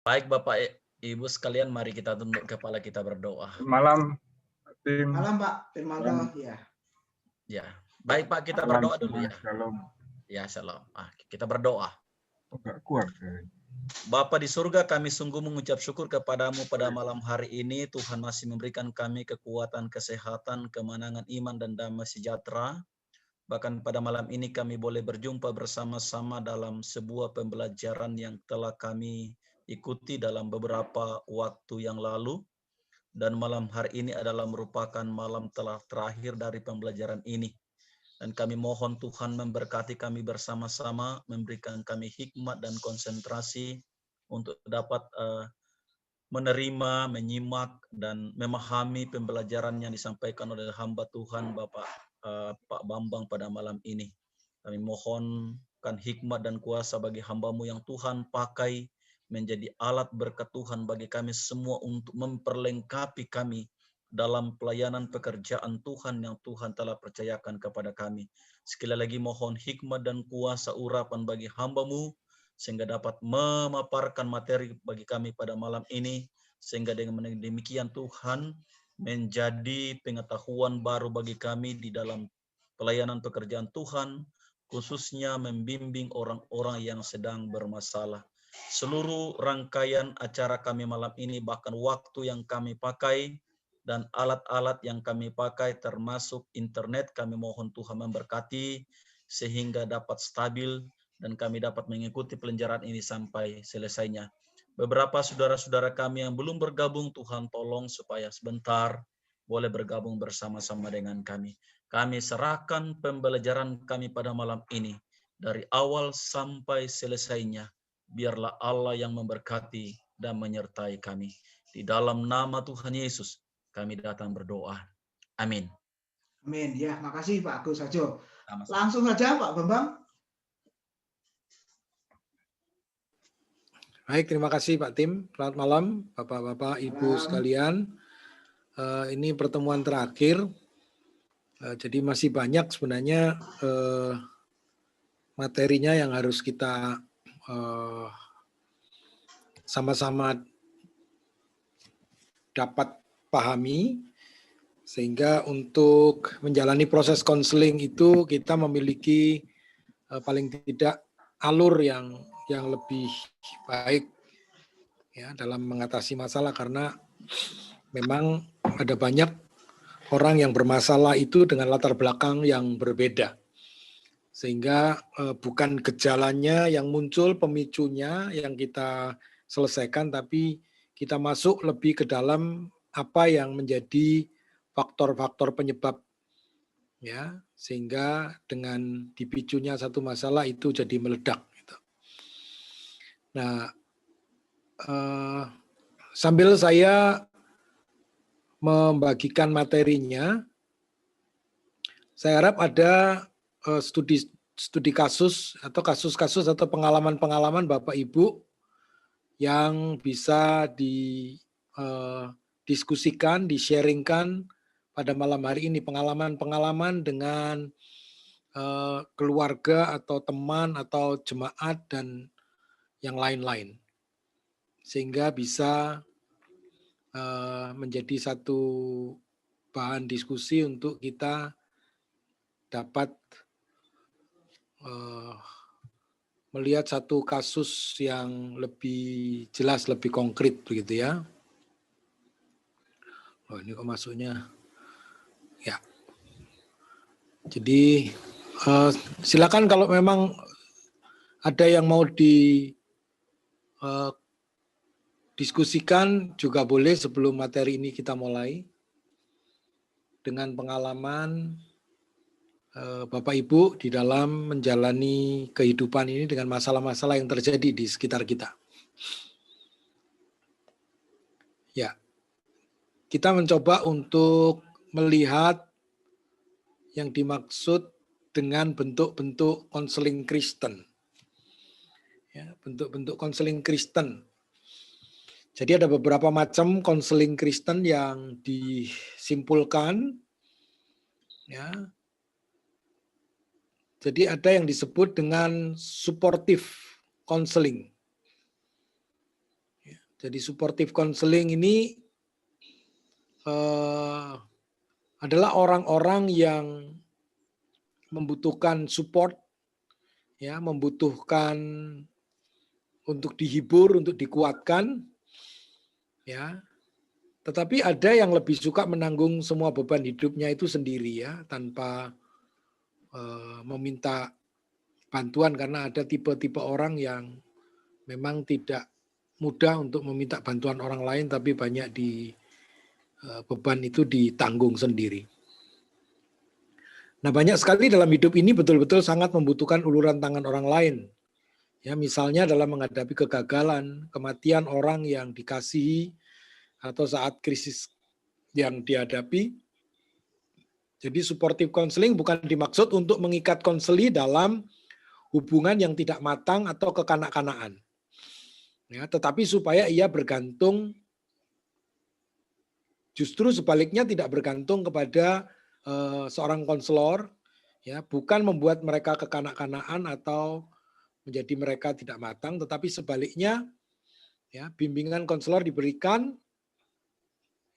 Baik Bapak Ibu sekalian, mari kita tunduk kepala kita berdoa. Malam, tim. Malam Pak Firmanto, ya. Ya, baik Pak, kita Salam berdoa dulu ya. Shalom. Ya, shalom. Kita berdoa. Agak kuat. Bapa di surga, kami sungguh mengucap syukur kepadamu pada malam hari ini. Tuhan masih memberikan kami kekuatan, kesehatan, kemenangan iman, dan damai sejahtera. Bahkan pada malam ini kami boleh berjumpa bersama-sama dalam sebuah pembelajaran yang telah kami ikuti dalam beberapa waktu yang lalu. Dan malam hari ini adalah merupakan malam telah terakhir dari pembelajaran ini. Dan kami mohon Tuhan memberkati kami bersama-sama, memberikan kami hikmat dan konsentrasi untuk dapat menerima, menyimak, dan memahami pembelajaran yang disampaikan oleh hamba Tuhan Bapak Pak Bambang pada malam ini. Kami mohonkan hikmat dan kuasa bagi hamba-Mu yang Tuhan pakai menjadi alat berkat Tuhan bagi kami semua untuk memperlengkapi kami dalam pelayanan pekerjaan Tuhan yang Tuhan telah percayakan kepada kami. Sekali lagi mohon hikmat dan kuasa urapan bagi hamba-Mu, sehingga dapat memaparkan materi bagi kami pada malam ini, sehingga dengan demikian Tuhan menjadi pengetahuan baru bagi kami di dalam pelayanan pekerjaan Tuhan, khususnya membimbing orang-orang yang sedang bermasalah. Seluruh rangkaian acara kami malam ini, bahkan waktu yang kami pakai, dan alat-alat yang kami pakai termasuk internet, kami mohon Tuhan memberkati sehingga dapat stabil dan kami dapat mengikuti pelajaran ini sampai selesainya. Beberapa saudara-saudara kami yang belum bergabung, Tuhan tolong supaya sebentar boleh bergabung bersama-sama dengan kami. Kami serahkan pembelajaran kami pada malam ini dari awal sampai selesainya. Biarlah Allah yang memberkati dan menyertai kami. Di dalam nama Tuhan Yesus kami datang berdoa. Amin. Amin. Ya, makasih Pak Agus Sajo. Langsung saja Pak Bambang. Baik, terima kasih Pak Tim. Selamat malam Bapak-Bapak, Ibu sekalian. Ini pertemuan terakhir. Jadi masih banyak sebenarnya materinya yang harus kita sama-sama dapat pahami, sehingga untuk menjalani proses konseling itu kita memiliki paling tidak alur yang lebih baik ya dalam mengatasi masalah, karena memang ada banyak orang yang bermasalah itu dengan latar belakang yang berbeda, sehingga bukan gejalanya yang muncul, pemicunya yang kita selesaikan, tapi kita masuk lebih ke dalam apa yang menjadi faktor-faktor penyebab ya, sehingga dengan dipicunya satu masalah itu jadi meledak gitu. Nah, sambil saya membagikan materinya, saya harap ada studi kasus atau kasus-kasus atau pengalaman-pengalaman Bapak Ibu yang bisa didiskusikan, di-sharingkan pada malam hari ini, pengalaman-pengalaman dengan keluarga atau teman atau jemaat dan yang lain-lain, sehingga bisa menjadi satu bahan diskusi untuk kita dapat melihat satu kasus yang lebih jelas, lebih konkret begitu ya. Oh, ini kok masuknya ya. Jadi silakan kalau memang ada yang mau diskusikan juga boleh sebelum materi ini kita mulai, dengan pengalaman Bapak Ibu di dalam menjalani kehidupan ini dengan masalah-masalah yang terjadi di sekitar kita. Ya, kita mencoba untuk melihat yang dimaksud dengan bentuk-bentuk konseling Kristen. Ya, bentuk-bentuk konseling Kristen. Jadi ada beberapa macam konseling Kristen yang disimpulkan. Ya. Jadi ada yang disebut dengan supportive counseling. Ya. Jadi supportive counseling ini adalah orang-orang yang membutuhkan support, ya, membutuhkan untuk dihibur, untuk dikuatkan, ya. Tetapi ada yang lebih suka menanggung semua beban hidupnya itu sendiri, ya, tanpa meminta bantuan, karena ada tipe-tipe orang yang memang tidak mudah untuk meminta bantuan orang lain, tapi banyak beban itu ditanggung sendiri. Nah, banyak sekali dalam hidup ini betul-betul sangat membutuhkan uluran tangan orang lain. Ya, misalnya dalam menghadapi kegagalan, kematian orang yang dikasihi, atau saat krisis yang dihadapi. Jadi supportive counseling bukan dimaksud untuk mengikat konseli dalam hubungan yang tidak matang atau kekanak-kanaan. Ya, tetapi supaya ia bergantung, justru sebaliknya tidak bergantung kepada seorang konselor, ya, bukan membuat mereka kekanak-kanaan atau menjadi mereka tidak matang, tetapi sebaliknya, ya, bimbingan konselor diberikan,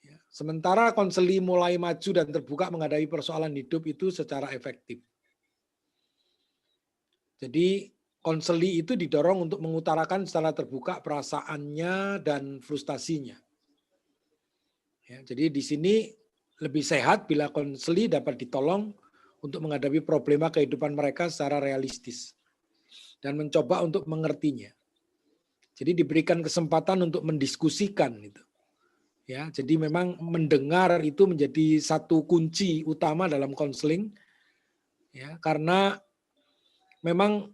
ya, sementara konseli mulai maju dan terbuka menghadapi persoalan hidup itu secara efektif. Jadi konseli itu didorong untuk mengutarakan secara terbuka perasaannya dan frustasinya. Ya, jadi di sini lebih sehat bila konseli dapat ditolong untuk menghadapi problema kehidupan mereka secara realistis dan mencoba untuk mengertinya. Jadi diberikan kesempatan untuk mendiskusikan itu. Ya, jadi memang mendengar itu menjadi satu kunci utama dalam konseling, ya, karena memang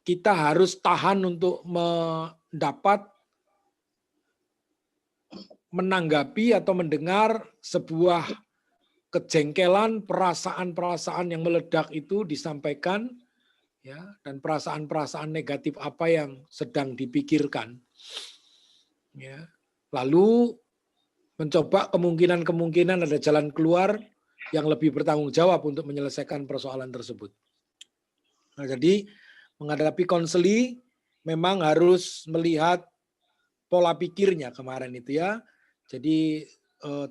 kita harus tahan untuk menanggapi atau mendengar sebuah kejengkelan, perasaan-perasaan yang meledak itu disampaikan, ya, dan perasaan-perasaan negatif apa yang sedang dipikirkan, ya. Lalu mencoba kemungkinan ada jalan keluar yang lebih bertanggung jawab untuk menyelesaikan persoalan tersebut. Nah, jadi menghadapi konseli memang harus melihat pola pikirnya kemarin itu, ya. Jadi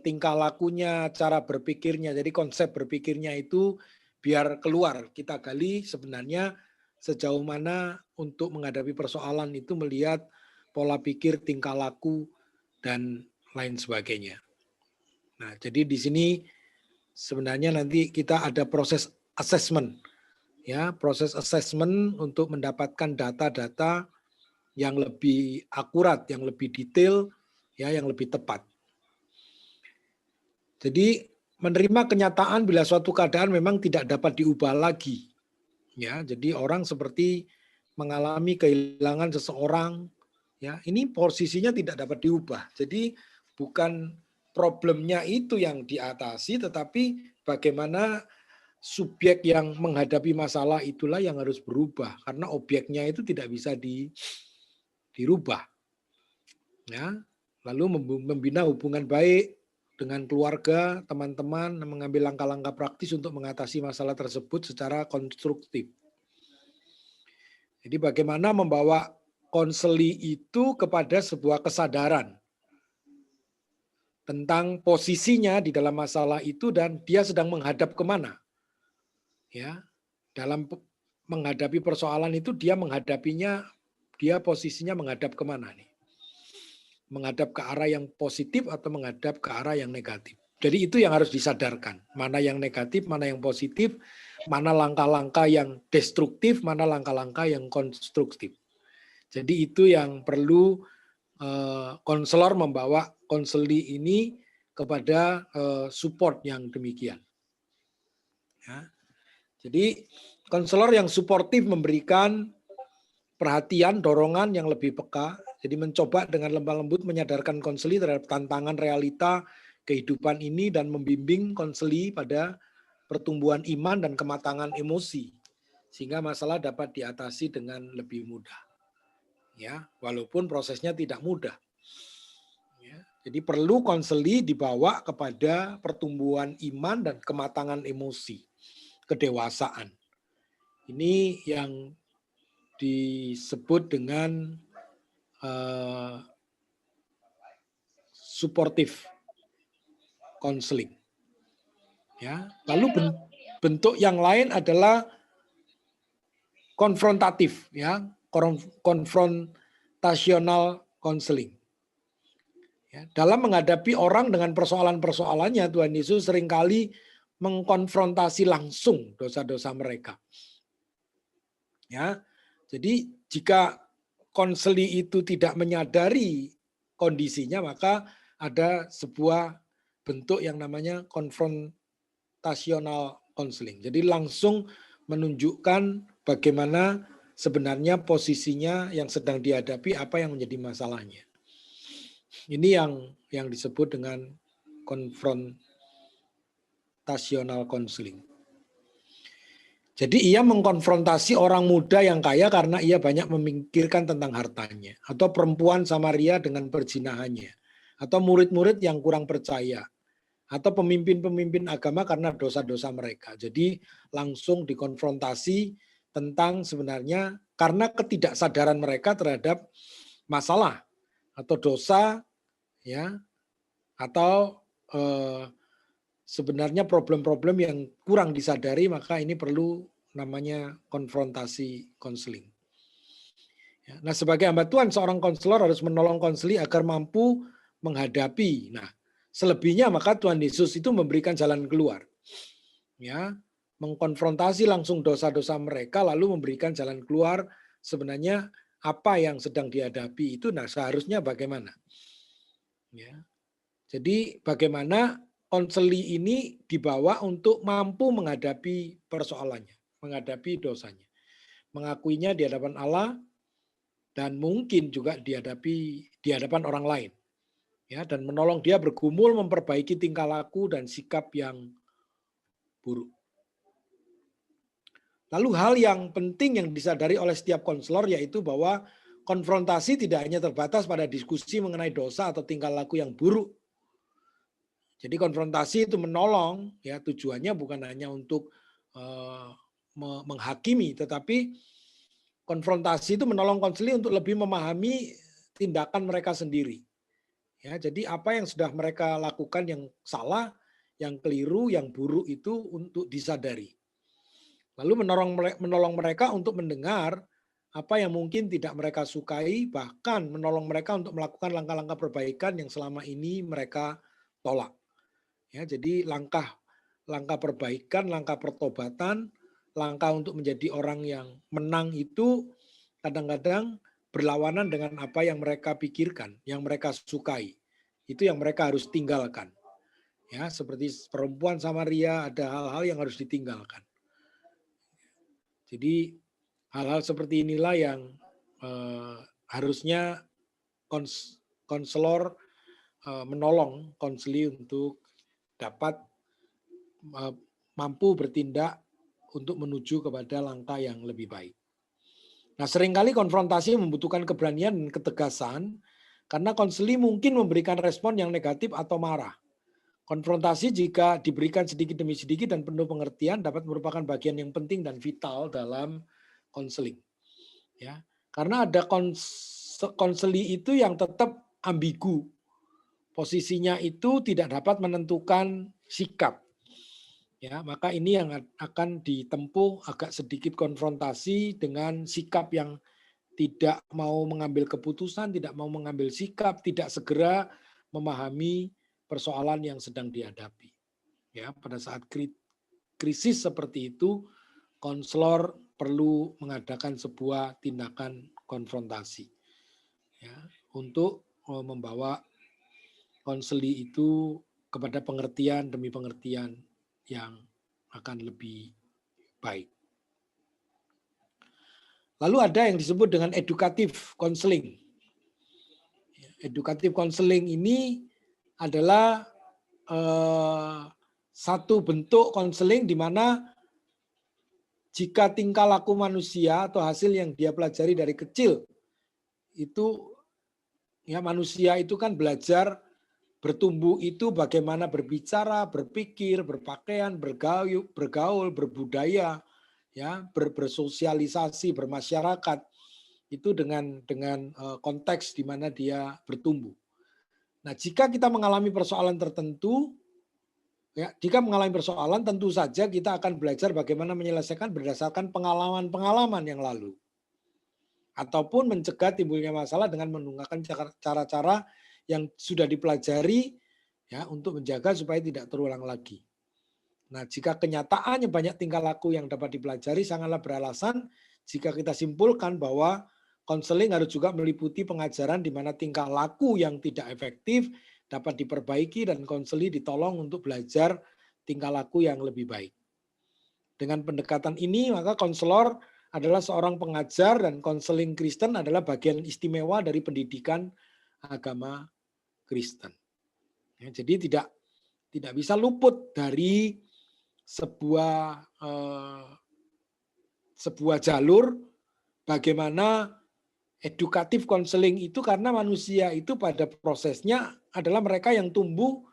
tingkah lakunya, cara berpikirnya, jadi konsep berpikirnya itu biar keluar. Kita gali sebenarnya sejauh mana untuk menghadapi persoalan itu melihat pola pikir, tingkah laku, dan lain sebagainya. Nah, jadi di sini sebenarnya nanti kita ada proses assessment, ya, proses assessment untuk mendapatkan data-data yang lebih akurat, yang lebih detail, ya, yang lebih tepat. Jadi menerima kenyataan bila suatu keadaan memang tidak dapat diubah lagi, ya. Jadi orang seperti mengalami kehilangan seseorang, ya, ini posisinya tidak dapat diubah. Jadi bukan problemnya itu yang diatasi, tetapi bagaimana subjek yang menghadapi masalah itulah yang harus berubah, karena objeknya itu tidak bisa dirubah. Ya, lalu membina hubungan baik dengan keluarga, teman-teman, mengambil langkah-langkah praktis untuk mengatasi masalah tersebut secara konstruktif. Jadi bagaimana membawa konseli itu kepada sebuah kesadaran tentang posisinya di dalam masalah itu dan dia sedang menghadap kemana. Ya, dalam menghadapi persoalan itu dia menghadapinya, dia posisinya menghadap kemana nih? Menghadap ke arah yang positif atau menghadap ke arah yang negatif. Jadi itu yang harus disadarkan. Mana yang negatif, mana yang positif, mana langkah-langkah yang destruktif, mana langkah-langkah yang konstruktif. Jadi itu yang perlu konselor membawa konseli ini kepada support yang demikian. Ya. Jadi konselor yang suportif memberikan perhatian, dorongan yang lebih peka. Jadi mencoba dengan lemah lembut menyadarkan konseli terhadap tantangan realita kehidupan ini dan membimbing konseli pada pertumbuhan iman dan kematangan emosi sehingga masalah dapat diatasi dengan lebih mudah. Ya, walaupun prosesnya tidak mudah. Ya, jadi perlu konseli dibawa kepada pertumbuhan iman dan kematangan emosi, kedewasaan. Ini yang disebut dengan supportive counseling. Ya, lalu bentuk yang lain adalah konfrontatif, ya, konfrontasional counseling. Ya, dalam menghadapi orang dengan persoalan-persoalannya, Tuhan Yesus seringkali mengkonfrontasi langsung dosa-dosa mereka. Ya, jadi jika konseli itu tidak menyadari kondisinya, maka ada sebuah bentuk yang namanya konfrontasional counseling. Jadi langsung menunjukkan bagaimana sebenarnya posisinya yang sedang dihadapi, apa yang menjadi masalahnya. Ini yang disebut dengan konfrontasional counseling. Jadi ia mengkonfrontasi orang muda yang kaya karena ia banyak memikirkan tentang hartanya, atau perempuan Samaria dengan perzinahannya, atau murid-murid yang kurang percaya, atau pemimpin-pemimpin agama karena dosa-dosa mereka. Jadi langsung dikonfrontasi tentang sebenarnya karena ketidaksadaran mereka terhadap masalah atau dosa, ya, atau sebenarnya problem-problem yang kurang disadari, maka ini perlu namanya konfrontasi konseling. Ya, nah, sebagai hamba Tuhan, seorang konselor harus menolong konseli agar mampu menghadapi. Nah, selebihnya maka Tuhan Yesus itu memberikan jalan keluar. Ya, mengkonfrontasi langsung dosa-dosa mereka, lalu memberikan jalan keluar sebenarnya apa yang sedang dihadapi itu, nah seharusnya bagaimana. Ya, jadi bagaimana konseli ini dibawa untuk mampu menghadapi persoalannya, menghadapi dosanya, mengakuinya di hadapan Allah, dan mungkin juga di hadapan orang lain, ya, dan menolong dia bergumul memperbaiki tingkah laku dan sikap yang buruk. Lalu hal yang penting yang disadari oleh setiap konselor yaitu bahwa konfrontasi tidak hanya terbatas pada diskusi mengenai dosa atau tingkah laku yang buruk. Jadi konfrontasi itu menolong, ya, tujuannya bukan hanya untuk menghakimi, tetapi konfrontasi itu menolong konseli untuk lebih memahami tindakan mereka sendiri. Ya, jadi apa yang sudah mereka lakukan yang salah, yang keliru, yang buruk itu untuk disadari. Lalu menolong mereka untuk mendengar apa yang mungkin tidak mereka sukai, bahkan menolong mereka untuk melakukan langkah-langkah perbaikan yang selama ini mereka tolak. Ya, jadi langkah perbaikan, langkah pertobatan, langkah untuk menjadi orang yang menang itu kadang-kadang berlawanan dengan apa yang mereka pikirkan, yang mereka sukai. Itu yang mereka harus tinggalkan. Ya, seperti perempuan Samaria, ada hal-hal yang harus ditinggalkan. Jadi hal-hal seperti inilah yang harusnya konselor menolong konseli untuk dapat mampu bertindak untuk menuju kepada langkah yang lebih baik. Nah, seringkali konfrontasi membutuhkan keberanian dan ketegasan karena konseli mungkin memberikan respon yang negatif atau marah. Konfrontasi jika diberikan sedikit demi sedikit dan penuh pengertian dapat merupakan bagian yang penting dan vital dalam konseling. Ya, karena ada konseli itu yang tetap ambigu. Posisinya itu tidak dapat menentukan sikap. Ya, maka ini yang akan ditempuh agak sedikit konfrontasi dengan sikap yang tidak mau mengambil keputusan, tidak mau mengambil sikap, tidak segera memahami persoalan yang sedang dihadapi. Ya, pada saat krisis seperti itu, konselor perlu mengadakan sebuah tindakan konfrontasi, ya, untuk membawa konseli itu kepada pengertian demi pengertian yang akan lebih baik. Lalu ada yang disebut dengan edukatif counseling. Edukatif counseling ini adalah satu bentuk konseling di mana jika tingkah laku manusia atau hasil yang dia pelajari dari kecil itu, ya, manusia itu kan belajar bertumbuh itu bagaimana berbicara, berpikir, berpakaian, bergaul, berbudaya, ya, bersosialisasi, bermasyarakat itu dengan konteks di mana dia bertumbuh. Nah, jika kita mengalami persoalan tertentu, ya, jika mengalami persoalan, tentu saja kita akan belajar bagaimana menyelesaikan berdasarkan pengalaman-pengalaman yang lalu. Ataupun mencegah timbulnya masalah dengan menggunakan cara-cara yang sudah dipelajari ya untuk menjaga supaya tidak terulang lagi. Nah, jika kenyataannya banyak tingkah laku yang dapat dipelajari, sangatlah beralasan jika kita simpulkan bahwa konseling harus juga meliputi pengajaran di mana tingkah laku yang tidak efektif dapat diperbaiki dan konseli ditolong untuk belajar tingkah laku yang lebih baik. Dengan pendekatan ini, maka konselor adalah seorang pengajar dan konseling Kristen adalah bagian istimewa dari pendidikan agama Kristen. Ya, jadi tidak bisa luput dari sebuah jalur bagaimana edukatif konseling itu, karena manusia itu pada prosesnya adalah mereka yang tumbuh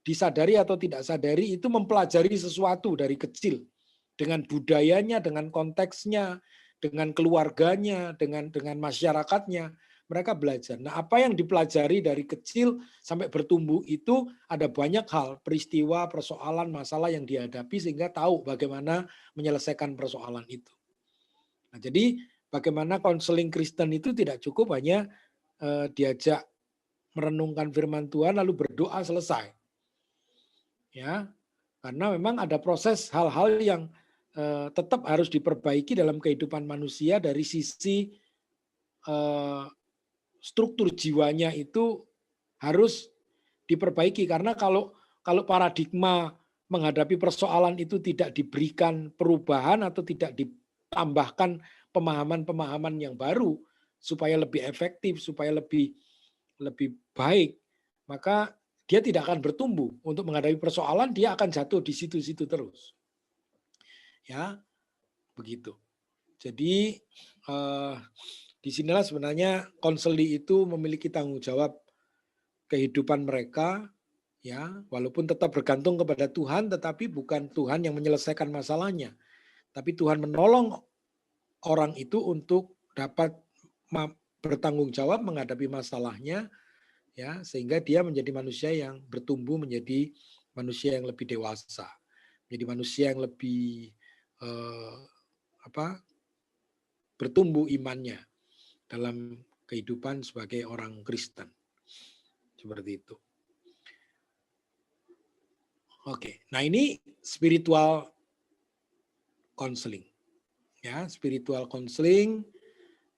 disadari atau tidak sadari itu mempelajari sesuatu dari kecil. Dengan budayanya, dengan konteksnya, dengan keluarganya, dengan masyarakatnya, mereka belajar. Nah, apa yang dipelajari dari kecil sampai bertumbuh itu ada banyak hal, peristiwa, persoalan, masalah yang dihadapi sehingga tahu bagaimana menyelesaikan persoalan itu. Nah, jadi bagaimana konseling Kristen itu tidak cukup hanya diajak merenungkan firman Tuhan lalu berdoa selesai. Ya, karena memang ada proses hal-hal yang tetap harus diperbaiki dalam kehidupan manusia dari sisi struktur jiwanya itu harus diperbaiki, karena kalau paradigma menghadapi persoalan itu tidak diberikan perubahan atau tidak ditambahkan pemahaman-pemahaman yang baru supaya lebih efektif, supaya lebih baik, maka dia tidak akan bertumbuh. Untuk menghadapi persoalan dia akan jatuh di situ-situ terus. Ya, begitu. Jadi disinilah sebenarnya konseli itu memiliki tanggung jawab kehidupan mereka, ya, walaupun tetap bergantung kepada Tuhan, tetapi bukan Tuhan yang menyelesaikan masalahnya, tapi Tuhan menolong orang itu untuk dapat bertanggung jawab menghadapi masalahnya, ya, sehingga dia menjadi manusia yang bertumbuh menjadi manusia yang lebih dewasa, menjadi manusia yang lebih bertumbuh imannya dalam kehidupan sebagai orang Kristen. Seperti itu. Oke, nah ini spiritual counseling. Ya, spiritual counseling.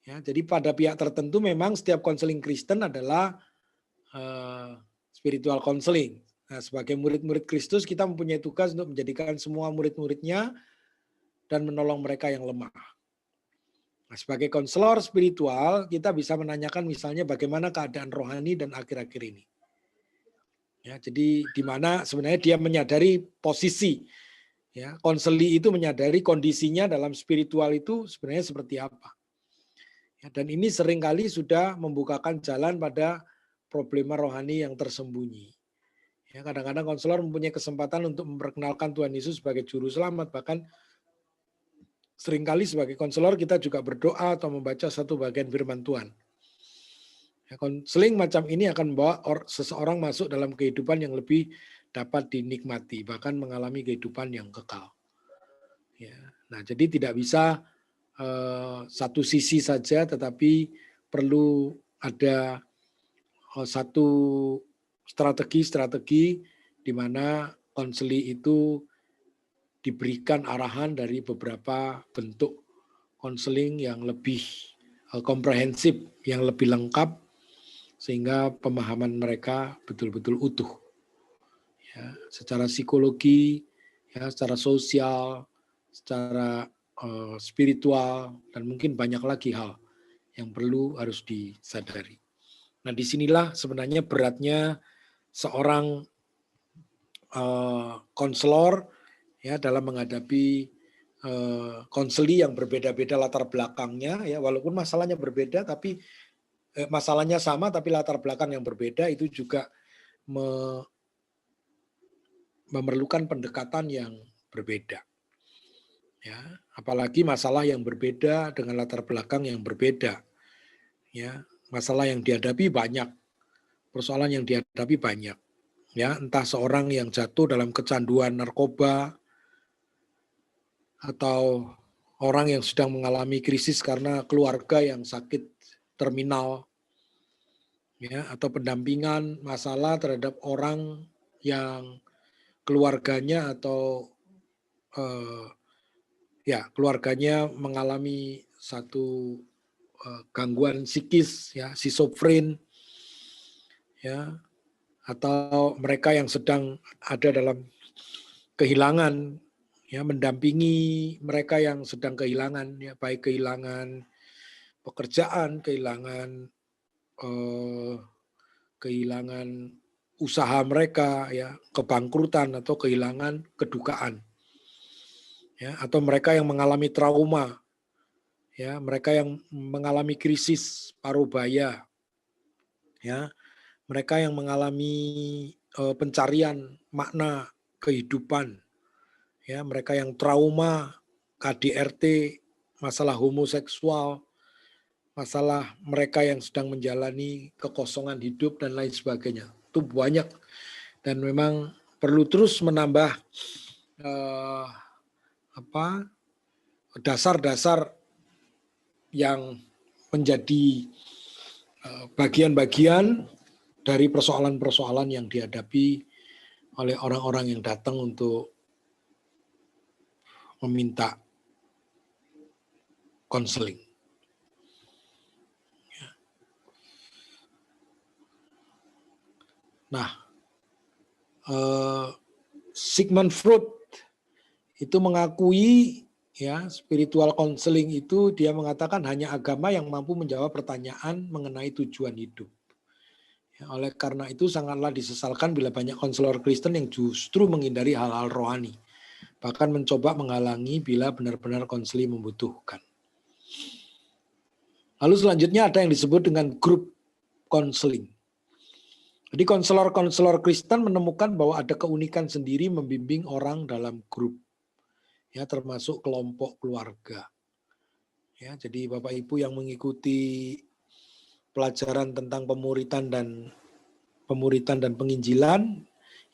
Ya, jadi pada pihak tertentu memang setiap konseling Kristen adalah spiritual counseling. Nah, sebagai murid-murid Kristus kita mempunyai tugas untuk menjadikan semua murid-muridnya dan menolong mereka yang lemah. Nah, sebagai konselor spiritual, kita bisa menanyakan misalnya bagaimana keadaan rohani dan akhir-akhir ini. Ya, jadi di mana sebenarnya dia menyadari posisi, ya, konseli itu menyadari kondisinya dalam spiritual itu sebenarnya seperti apa. Ya, dan ini seringkali sudah membukakan jalan pada problema rohani yang tersembunyi. Ya, kadang-kadang konselor mempunyai kesempatan untuk memperkenalkan Tuhan Yesus sebagai juru selamat, bahkan seringkali sebagai konselor kita juga berdoa atau membaca satu bagian firman Tuhan. Ya, konseling macam ini akan membawa seseorang masuk dalam kehidupan yang lebih dapat dinikmati, bahkan mengalami kehidupan yang kekal. Ya, nah, jadi tidak bisa satu sisi saja, tetapi perlu ada satu strategi di mana konseli itu diberikan arahan dari beberapa bentuk konseling yang lebih komprehensif, yang lebih lengkap, sehingga pemahaman mereka betul-betul utuh. Ya, secara psikologi, ya, secara sosial, secara spiritual, dan mungkin banyak lagi hal yang perlu harus disadari. Nah, disinilah sebenarnya beratnya seorang konselor, ya, dalam menghadapi konseli yang berbeda-beda latar belakangnya, ya, walaupun masalahnya berbeda, tapi masalahnya sama, tapi latar belakang yang berbeda itu juga memerlukan pendekatan yang berbeda. Ya, apalagi masalah yang berbeda dengan latar belakang yang berbeda. Ya, masalah yang dihadapi banyak persoalan yang dihadapi banyak. Ya, entah seorang yang jatuh dalam kecanduan narkoba atau orang yang sedang mengalami krisis karena keluarga yang sakit terminal, ya, atau pendampingan masalah terhadap orang yang keluarganya atau keluarganya mengalami satu gangguan psikis, ya, schizofren, ya, atau mereka yang sedang ada dalam kehilangan, ya, mendampingi mereka yang sedang kehilangan, ya, baik kehilangan pekerjaan, kehilangan usaha mereka, ya, kebangkrutan atau kehilangan kedukaan, ya, atau mereka yang mengalami trauma, ya, mereka yang mengalami krisis paruh baya, ya, mereka yang mengalami pencarian makna kehidupan, ya, mereka yang trauma KDRT, masalah homoseksual, masalah mereka yang sedang menjalani kekosongan hidup dan lain sebagainya. Itu banyak dan memang perlu terus menambah dasar-dasar yang menjadi bagian-bagian dari persoalan-persoalan yang dihadapi oleh orang-orang yang datang untuk meminta konseling. Nah, Sigmund Freud itu mengakui, ya, spiritual counseling itu dia mengatakan hanya agama yang mampu menjawab pertanyaan mengenai tujuan hidup. Ya, oleh karena itu sangatlah disesalkan bila banyak konselor Kristen yang justru menghindari hal-hal rohani, bahkan mencoba menghalangi bila benar-benar konseling membutuhkan. Lalu selanjutnya ada yang disebut dengan grup konseling. Jadi konselor-konselor Kristen menemukan bahwa ada keunikan sendiri membimbing orang dalam grup, ya, termasuk kelompok keluarga. Ya, jadi Bapak Ibu yang mengikuti pelajaran tentang pemuritan dan penginjilan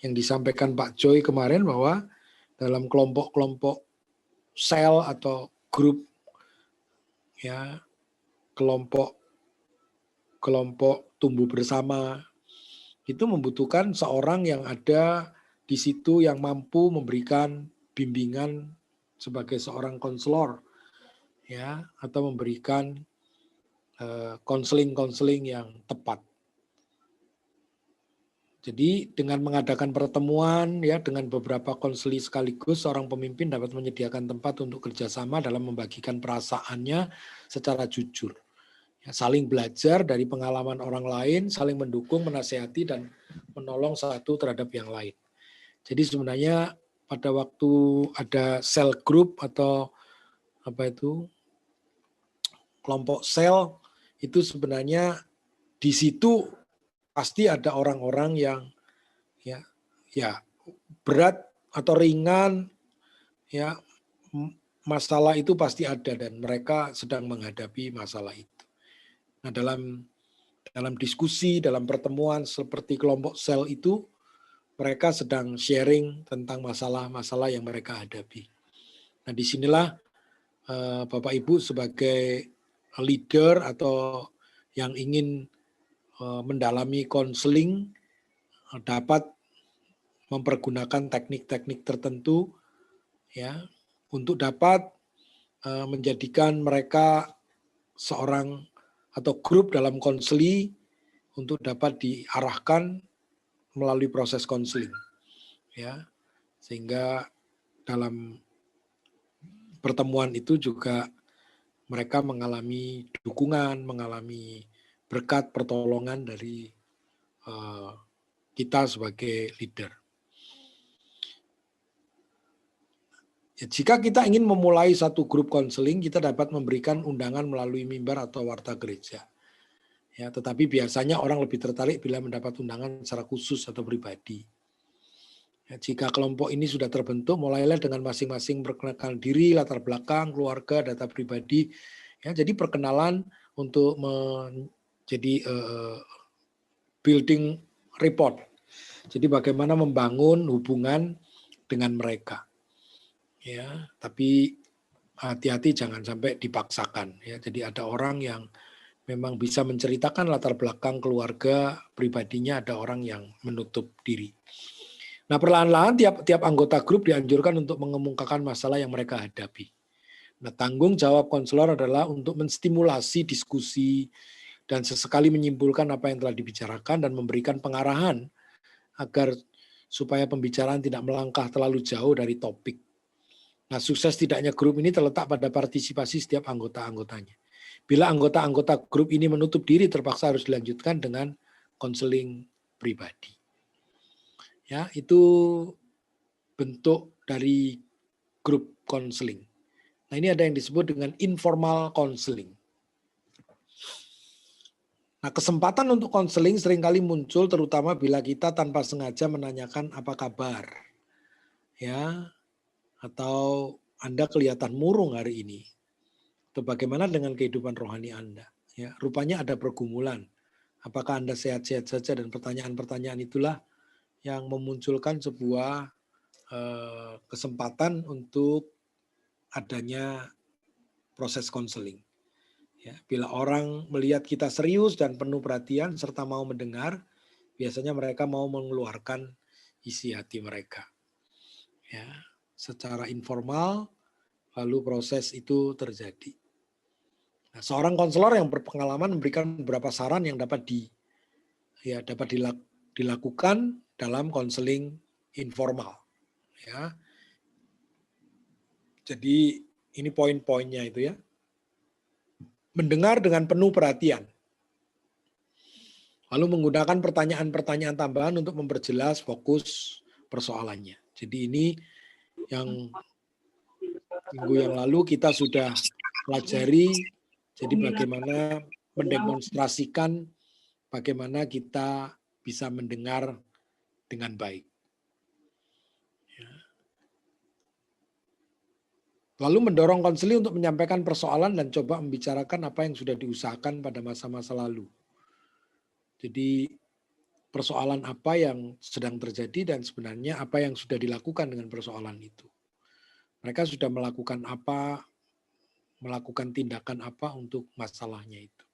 yang disampaikan Pak Joy kemarin, bahwa dalam kelompok-kelompok sel atau grup, ya, kelompok tumbuh bersama itu membutuhkan seorang yang ada di situ yang mampu memberikan bimbingan sebagai seorang konselor, ya, atau memberikan konseling yang tepat. Jadi dengan mengadakan pertemuan, ya, dengan beberapa konseli sekaligus, seorang pemimpin dapat menyediakan tempat untuk kerjasama dalam membagikan perasaannya secara jujur. Ya, saling belajar dari pengalaman orang lain, saling mendukung, menasehati, dan menolong satu terhadap yang lain. Jadi sebenarnya pada waktu ada sel group atau kelompok sel, itu sebenarnya di situ pasti ada orang-orang yang ya berat atau ringan, ya, masalah itu pasti ada dan mereka sedang menghadapi masalah itu. Nah, dalam diskusi, dalam pertemuan seperti kelompok sel itu, mereka sedang sharing tentang masalah-masalah yang mereka hadapi. Nah, disinilah Bapak Ibu sebagai leader atau yang ingin mendalami konseling dapat mempergunakan teknik-teknik tertentu, ya, untuk dapat menjadikan mereka seorang atau grup dalam konseli untuk dapat diarahkan melalui proses konseling, ya, sehingga dalam pertemuan itu juga mereka mengalami dukungan, mengalami berkat pertolongan dari kita sebagai leader. Ya, jika kita ingin memulai satu grup konseling, kita dapat memberikan undangan melalui mimbar atau warta gereja. Ya, tetapi biasanya orang lebih tertarik bila mendapat undangan secara khusus atau pribadi. Ya, jika kelompok ini sudah terbentuk, mulailah dengan masing-masing perkenalkan diri, latar belakang, keluarga, data pribadi. Ya, jadi perkenalan untuk menjadi building report. Jadi bagaimana membangun hubungan dengan mereka. Ya, tapi hati-hati jangan sampai dipaksakan ya. Jadi ada orang yang memang bisa menceritakan latar belakang keluarga pribadinya, ada orang yang menutup diri. Nah, perlahan-lahan tiap anggota grup dianjurkan untuk mengemukakan masalah yang mereka hadapi. Nah, tanggung jawab konselor adalah untuk menstimulasi diskusi dan sesekali menyimpulkan apa yang telah dibicarakan dan memberikan pengarahan agar supaya pembicaraan tidak melangkah terlalu jauh dari topik. Nah, sukses tidaknya grup ini terletak pada partisipasi setiap anggota-anggotanya. Bila anggota-anggota grup ini menutup diri, terpaksa harus dilanjutkan dengan konseling pribadi. Ya, itu bentuk dari grup konseling. Nah, ini ada yang disebut dengan informal counseling. Nah, kesempatan untuk konseling seringkali muncul terutama bila kita tanpa sengaja menanyakan apa kabar. Ya, atau Anda kelihatan murung hari ini. Atau bagaimana dengan kehidupan rohani Anda? Ya, rupanya ada pergumulan. Apakah Anda sehat-sehat saja? Dan pertanyaan-pertanyaan itulah yang memunculkan sebuah kesempatan untuk adanya proses konseling. Ya, bila orang melihat kita serius dan penuh perhatian serta mau mendengar, biasanya mereka mau mengeluarkan isi hati mereka. Ya, secara informal, lalu proses itu terjadi. Nah, seorang konselor yang berpengalaman memberikan beberapa saran yang dapat dilakukan dalam konseling informal. Ya, jadi ini poin-poinnya itu ya. Mendengar dengan penuh perhatian. Lalu menggunakan pertanyaan-pertanyaan tambahan untuk memperjelas fokus persoalannya. Jadi ini yang minggu yang lalu kita sudah pelajari, jadi bagaimana mendemonstrasikan bagaimana kita bisa mendengar dengan baik. Lalu mendorong konseling untuk menyampaikan persoalan dan coba membicarakan apa yang sudah diusahakan pada masa-masa lalu. Jadi persoalan apa yang sedang terjadi dan sebenarnya apa yang sudah dilakukan dengan persoalan itu. Mereka sudah melakukan apa, melakukan tindakan apa untuk masalahnya itu.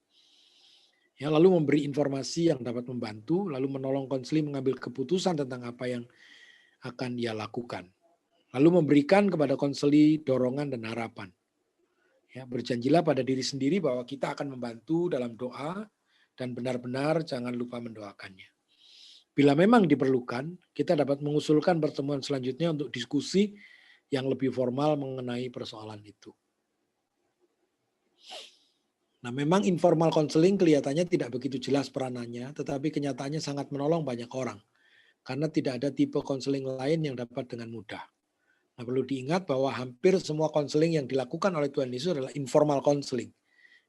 Ya, lalu memberi informasi yang dapat membantu, lalu menolong konseling mengambil keputusan tentang apa yang akan dia lakukan. Lalu memberikan kepada konseli dorongan dan harapan. Ya, berjanjilah pada diri sendiri bahwa kita akan membantu dalam doa dan benar-benar jangan lupa mendoakannya. Bila memang diperlukan, kita dapat mengusulkan pertemuan selanjutnya untuk diskusi yang lebih formal mengenai persoalan itu. Nah, memang informal counseling kelihatannya tidak begitu jelas peranannya, tetapi kenyataannya sangat menolong banyak orang. Karena tidak ada tipe konseling lain yang dapat dengan mudah. Nah, perlu diingat bahwa hampir semua konseling yang dilakukan oleh Tuhan Yesus adalah informal counseling.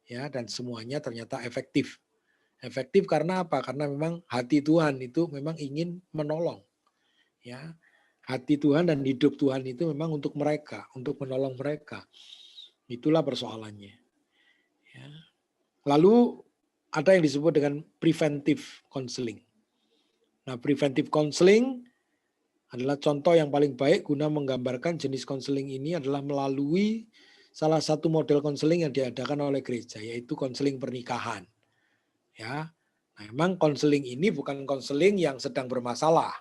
Ya, dan semuanya ternyata efektif. Efektif karena apa? Karena memang hati Tuhan itu memang ingin menolong. Ya, hati Tuhan dan hidup Tuhan itu memang untuk mereka, untuk menolong mereka. Itulah persoalannya. Ya. Lalu ada yang disebut dengan preventive counseling. Nah, preventive counseling adalah contoh yang paling baik guna menggambarkan jenis konseling ini adalah melalui salah satu model konseling yang diadakan oleh gereja, yaitu konseling pernikahan. Ya, nah, memang konseling ini bukan konseling yang sedang bermasalah.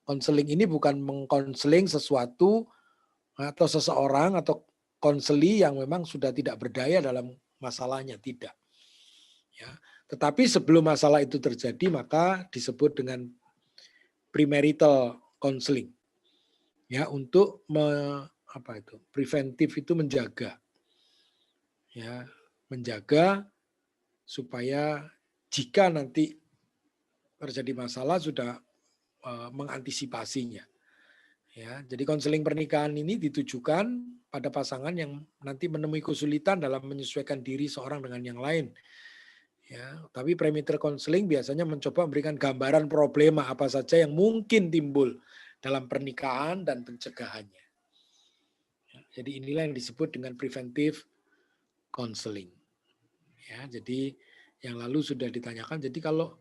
Konseling ini bukan mengkonseling sesuatu atau seseorang atau konseli yang memang sudah tidak berdaya dalam masalahnya, tidak. Ya, tetapi sebelum masalah itu terjadi maka disebut dengan premarital counseling. Ya, untuk preventif itu menjaga. Ya, menjaga supaya jika nanti terjadi masalah sudah mengantisipasinya. Ya, jadi konseling pernikahan ini ditujukan pada pasangan yang nanti menemui kesulitan dalam menyesuaikan diri seorang dengan yang lain. Ya, tapi premarital counseling biasanya mencoba memberikan gambaran problema apa saja yang mungkin timbul dalam pernikahan dan pencegahannya. Ya, jadi inilah yang disebut dengan preventive counseling. Ya, jadi yang lalu sudah ditanyakan. Jadi kalau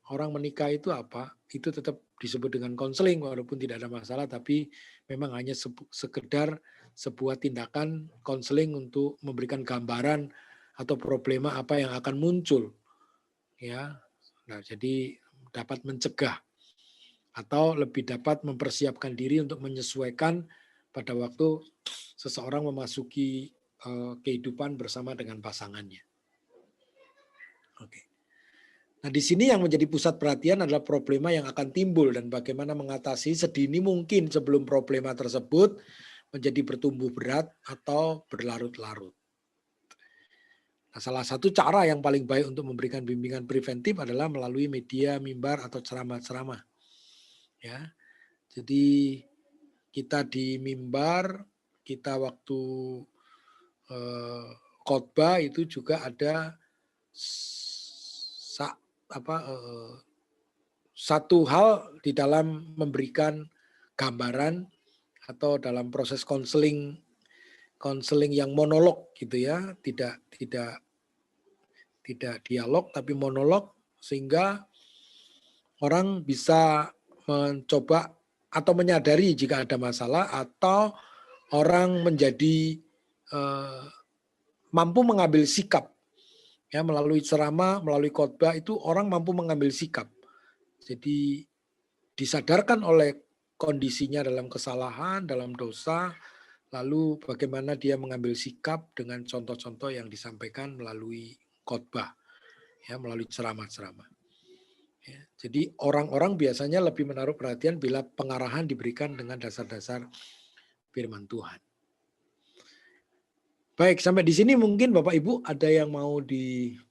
orang menikah itu apa, itu tetap disebut dengan konseling walaupun tidak ada masalah, tapi memang hanya sekedar sebuah tindakan konseling untuk memberikan gambaran atau problema apa yang akan muncul, ya. Nah, jadi dapat mencegah atau lebih dapat mempersiapkan diri untuk menyesuaikan pada waktu seseorang memasuki kehidupan bersama dengan pasangannya. Oke. Nah, di sini yang menjadi pusat perhatian adalah problema yang akan timbul dan bagaimana mengatasi sedini mungkin sebelum problema tersebut menjadi bertumbuh berat atau berlarut-larut. Nah, salah satu cara yang paling baik untuk memberikan bimbingan preventif adalah melalui media, mimbar, atau ceramah-ceramah. Ya, jadi kita di mimbar, kita waktu khotbah itu juga ada satu hal di dalam memberikan gambaran atau dalam proses konseling yang monolog gitu ya, tidak dialog tapi monolog, sehingga orang bisa mencoba atau menyadari jika ada masalah, atau orang menjadi mampu mengambil sikap. Ya, melalui ceramah, melalui khotbah itu orang mampu mengambil sikap. Jadi disadarkan oleh kondisinya dalam kesalahan, dalam dosa, lalu bagaimana dia mengambil sikap dengan contoh-contoh yang disampaikan melalui khotbah, ya, melalui ceramah-ceramah. Ya, jadi orang-orang biasanya lebih menaruh perhatian bila pengarahan diberikan dengan dasar-dasar firman Tuhan. Baik, sampai di sini mungkin Bapak Ibu ada yang mau ditanggapi,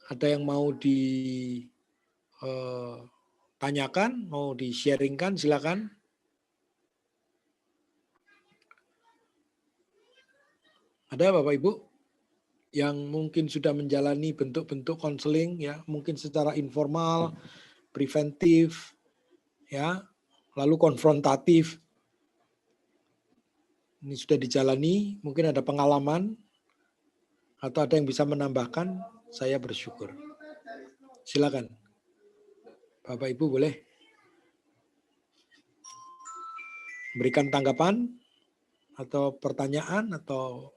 ada yang mau ditanyakan, mau di-sharingkan, silakan. Ada Bapak Ibu yang mungkin sudah menjalani bentuk-bentuk konseling, ya, mungkin secara informal, preventif, ya, lalu konfrontatif. Ini sudah dijalani, mungkin ada pengalaman atau ada yang bisa menambahkan, saya bersyukur. Silakan. Bapak Ibu boleh berikan tanggapan atau pertanyaan atau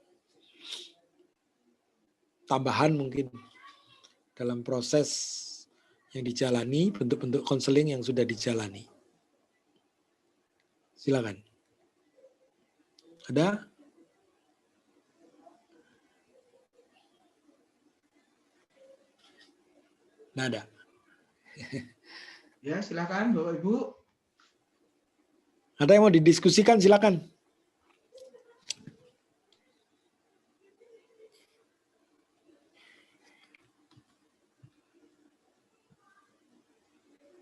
tambahan mungkin dalam proses yang dijalani, bentuk-bentuk konseling yang sudah dijalani. Silakan. Ada? Nada. Ya, silakan Bapak Ibu. Ada yang mau didiskusikan, silakan.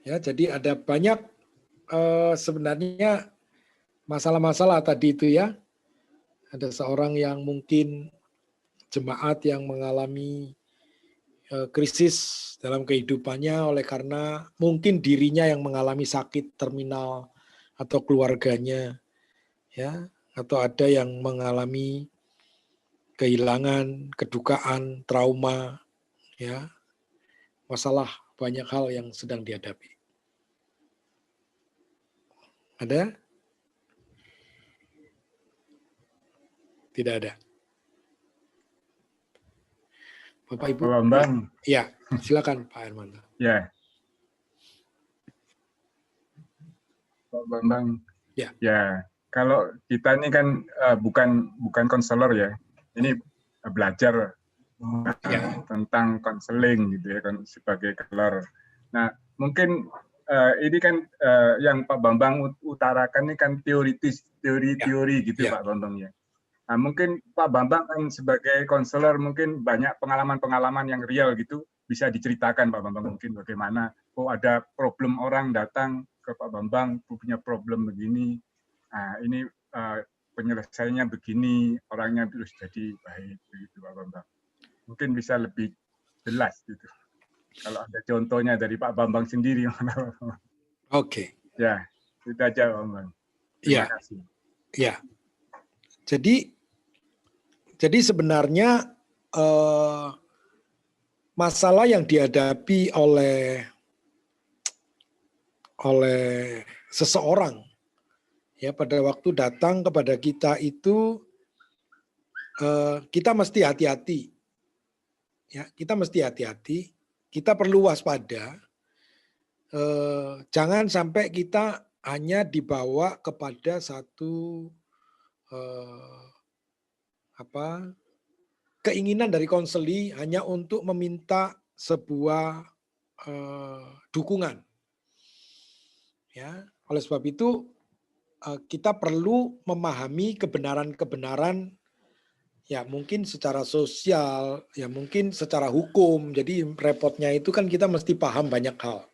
Ya, jadi ada banyak sebenarnya masalah-masalah tadi itu ya. Ada seorang yang mungkin jemaat yang mengalami krisis dalam kehidupannya oleh karena mungkin dirinya yang mengalami sakit terminal atau keluarganya, ya, atau ada yang mengalami kehilangan, kedukaan, trauma, ya, masalah banyak hal yang sedang dihadapi. Ada? Tidak ada. Bapak Ibu. Pak Bambang. Ya, silakan Pak Hermanto. Ya. Pak Bambang. Ya. Ya, kalau kita ini kan bukan konselor ya. Ini belajar tentang konseling gitu ya, sebagai gelar. Nah, mungkin ini kan yang Pak Bambang utarakan ini kan teori gitu ya. Pak Bambang ya. Nah, mungkin Pak Bambang kan sebagai konselor mungkin banyak pengalaman-pengalaman yang real gitu, bisa diceritakan Pak Bambang mungkin bagaimana ada problem orang datang ke Pak Bambang punya problem begini. Nah, ini penyelesaiannya begini, orangnya terus jadi baik begitu Pak Bambang. Mungkin bisa lebih jelas gitu. Kalau ada contohnya dari Pak Bambang sendiri. Oke. Ya, itu aja Pak Bambang. Terima kasih. Ya. Jadi sebenarnya masalah yang dihadapi oleh seseorang ya pada waktu datang kepada kita itu, kita mesti hati-hati ya, kita mesti hati-hati, kita perlu waspada, jangan sampai kita hanya dibawa kepada satu keinginan dari konseli hanya untuk meminta sebuah dukungan. Ya, oleh sebab itu kita perlu memahami kebenaran-kebenaran ya mungkin secara sosial, ya mungkin secara hukum. Jadi repotnya itu kan kita mesti paham banyak hal.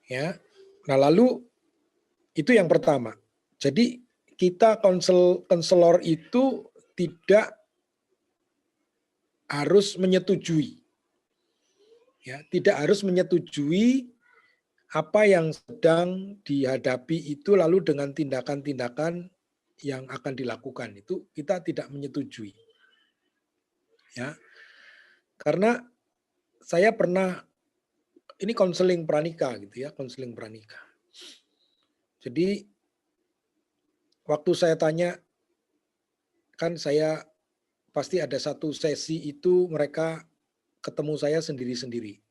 Ya. Nah, lalu itu yang pertama. Jadi kita konselor itu tidak harus menyetujui. Ya, tidak harus menyetujui apa yang sedang dihadapi itu lalu dengan tindakan-tindakan yang akan dilakukan itu kita tidak menyetujui. Ya. Karena saya pernah ini konseling pranika gitu ya, konseling pranika. Jadi waktu saya tanya kan saya pasti ada satu sesi itu mereka ketemu saya sendiri-sendiri.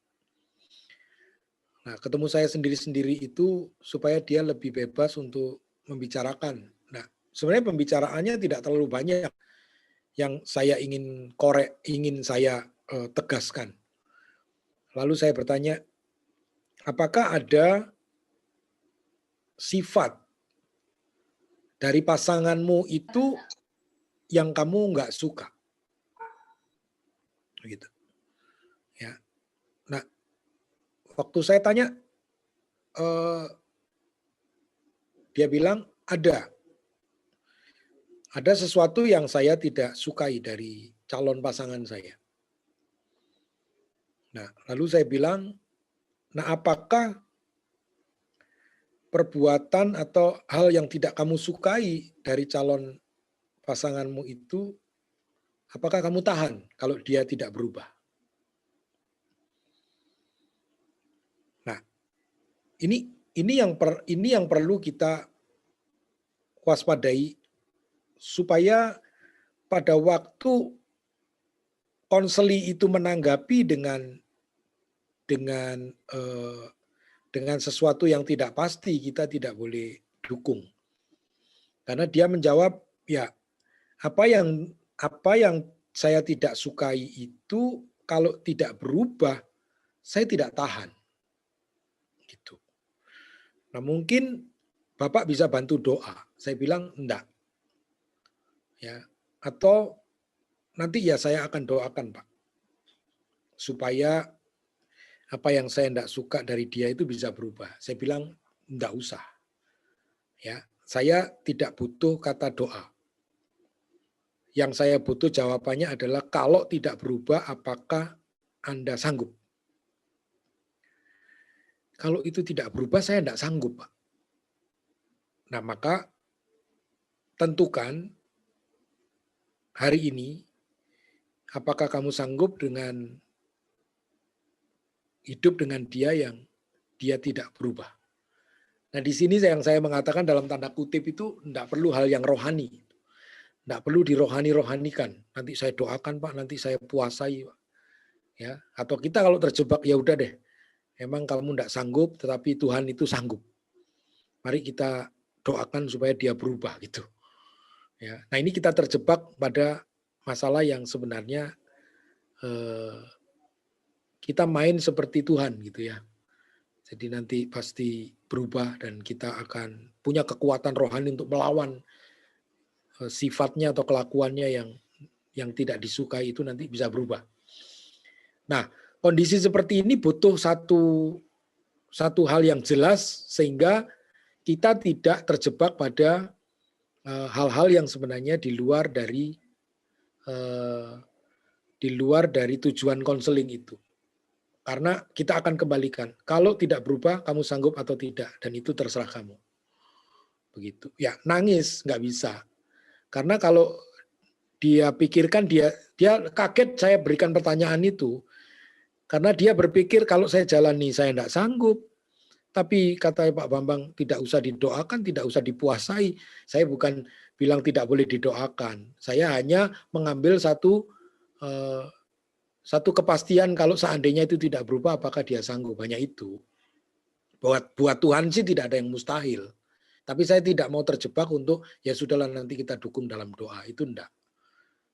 Nah, ketemu saya sendiri-sendiri itu supaya dia lebih bebas untuk membicarakan. Nah, sebenarnya pembicaraannya tidak terlalu banyak yang saya ingin korek, ingin saya tegaskan. Lalu saya bertanya, apakah ada sifat dari pasanganmu itu yang kamu nggak suka? Gitu. Ya. Nah, waktu saya tanya, dia bilang ada sesuatu yang saya tidak sukai dari calon pasangan saya. Nah, lalu saya bilang, nah apakah perbuatan atau hal yang tidak kamu sukai dari calon pasanganmu itu, apakah kamu tahan kalau dia tidak berubah? Nah, ini yang perlu kita waspadai supaya pada waktu konseli itu menanggapi dengan sesuatu yang tidak pasti, kita tidak boleh dukung. Karena dia menjawab, ya apa yang saya tidak sukai itu kalau tidak berubah, saya tidak tahan. Gitu. Nah mungkin Bapak bisa bantu doa. Saya bilang enggak. Ya, atau nanti ya saya akan doakan Pak. Supaya apa yang saya tidak suka dari dia itu bisa berubah. Saya bilang enggak usah. Ya, saya tidak butuh kata doa. Yang saya butuh jawabannya adalah kalau tidak berubah apakah Anda sanggup? Kalau itu tidak berubah saya tidak sanggup, Pak. Nah, maka tentukan hari ini apakah kamu sanggup dengan hidup dengan dia yang dia tidak berubah. Nah, di sini yang saya mengatakan dalam tanda kutip itu tidak perlu hal yang rohani. Tidak perlu dirohani-rohanikan. Nanti saya doakan Pak, nanti saya puasai Pak. Ya, atau kita kalau terjebak ya udah deh. Emang kamu tidak sanggup, tetapi Tuhan itu sanggup. Mari kita doakan supaya dia berubah gitu. Ya, nah ini kita terjebak pada masalah yang sebenarnya kita main seperti Tuhan gitu ya. Jadi nanti pasti berubah dan kita akan punya kekuatan rohani untuk melawan sifatnya atau kelakuannya yang tidak disukai itu nanti bisa berubah. Nah, kondisi seperti ini butuh satu hal yang jelas sehingga kita tidak terjebak pada hal-hal yang sebenarnya di luar dari tujuan konseling itu. Karena kita akan kembalikan. Kalau tidak berubah, kamu sanggup atau tidak, dan itu terserah kamu. Begitu. Ya, nangis nggak bisa. Karena kalau dia pikirkan, dia kaget saya berikan pertanyaan itu, karena dia berpikir kalau saya jalani saya tidak sanggup. Tapi kata Pak Bambang, tidak usah didoakan, tidak usah dipuasai. Saya bukan bilang tidak boleh didoakan. Saya hanya mengambil satu kepastian kalau seandainya itu tidak berubah, apakah dia sanggup. Hanya itu. Buat Tuhan sih tidak ada yang mustahil. Tapi saya tidak mau terjebak untuk ya sudahlah nanti kita dukung dalam doa. Itu enggak.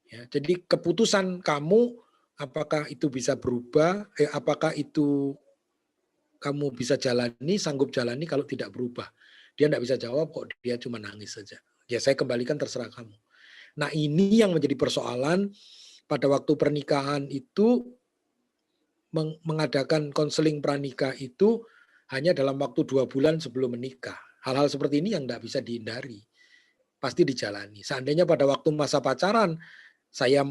Ya, jadi keputusan kamu apakah itu bisa berubah, apakah itu kamu bisa jalani, sanggup jalani kalau tidak berubah. Dia tidak bisa jawab kok, dia cuma nangis saja. Ya saya kembalikan terserah kamu. Nah ini yang menjadi persoalan pada waktu pernikahan itu, mengadakan konseling pranikah itu hanya dalam waktu 2 bulan sebelum menikah. Hal-hal seperti ini yang tidak bisa dihindari. Pasti dijalani. Seandainya pada waktu masa pacaran, saya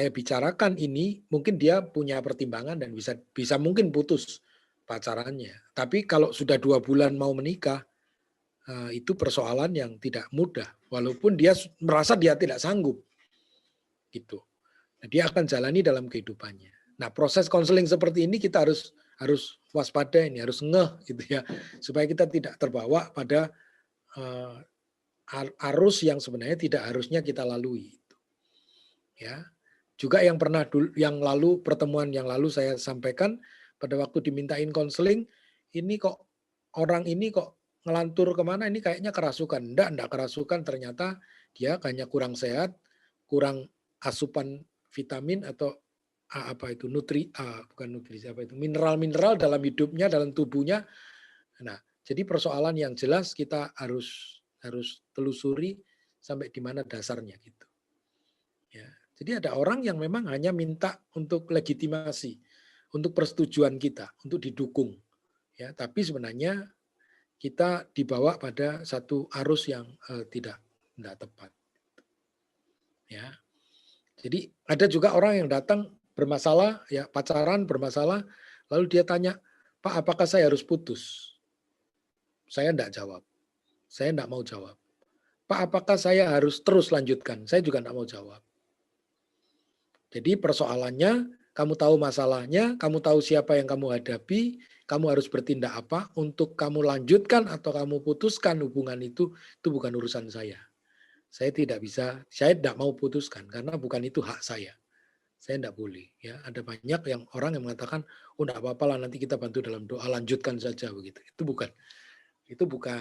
bicarakan ini, mungkin dia punya pertimbangan dan bisa mungkin putus pacarannya. Tapi kalau sudah 2 bulan mau menikah, itu persoalan yang tidak mudah. Walaupun dia merasa dia tidak sanggup, gitu. Nah, dia akan jalani dalam kehidupannya. Nah, proses konseling seperti ini kita harus waspada ini, harus ngeh, gitu ya, supaya kita tidak terbawa pada arus yang sebenarnya tidak harusnya kita lalui. Ya, juga yang pertemuan yang lalu saya sampaikan. Pada waktu dimintain konseling, ini kok orang ini kok ngelantur kemana, ini kayaknya kerasukan. Enggak kerasukan, ternyata dia hanya kurang sehat, kurang asupan vitamin atau mineral-mineral dalam hidupnya, dalam tubuhnya. Nah, jadi persoalan yang jelas kita harus telusuri sampai di mana dasarnya gitu. Ya, jadi ada orang yang memang hanya minta untuk legitimasi, untuk persetujuan kita, untuk didukung. Ya, tapi sebenarnya kita dibawa pada satu arus yang tidak tepat. Ya. Jadi ada juga orang yang datang bermasalah, ya pacaran bermasalah, lalu dia tanya, Pak, apakah saya harus putus? Saya enggak jawab. Saya enggak mau jawab. Pak, apakah saya harus terus lanjutkan? Saya juga enggak mau jawab. Jadi persoalannya, kamu tahu masalahnya, kamu tahu siapa yang kamu hadapi, kamu harus bertindak apa untuk kamu lanjutkan atau kamu putuskan hubungan itu bukan urusan saya. Saya tidak mau putuskan karena bukan itu hak saya. Saya tidak boleh. Ya, ada banyak orang yang mengatakan, oh tidak apa-apa lah nanti kita bantu dalam doa, lanjutkan saja begitu. Itu bukan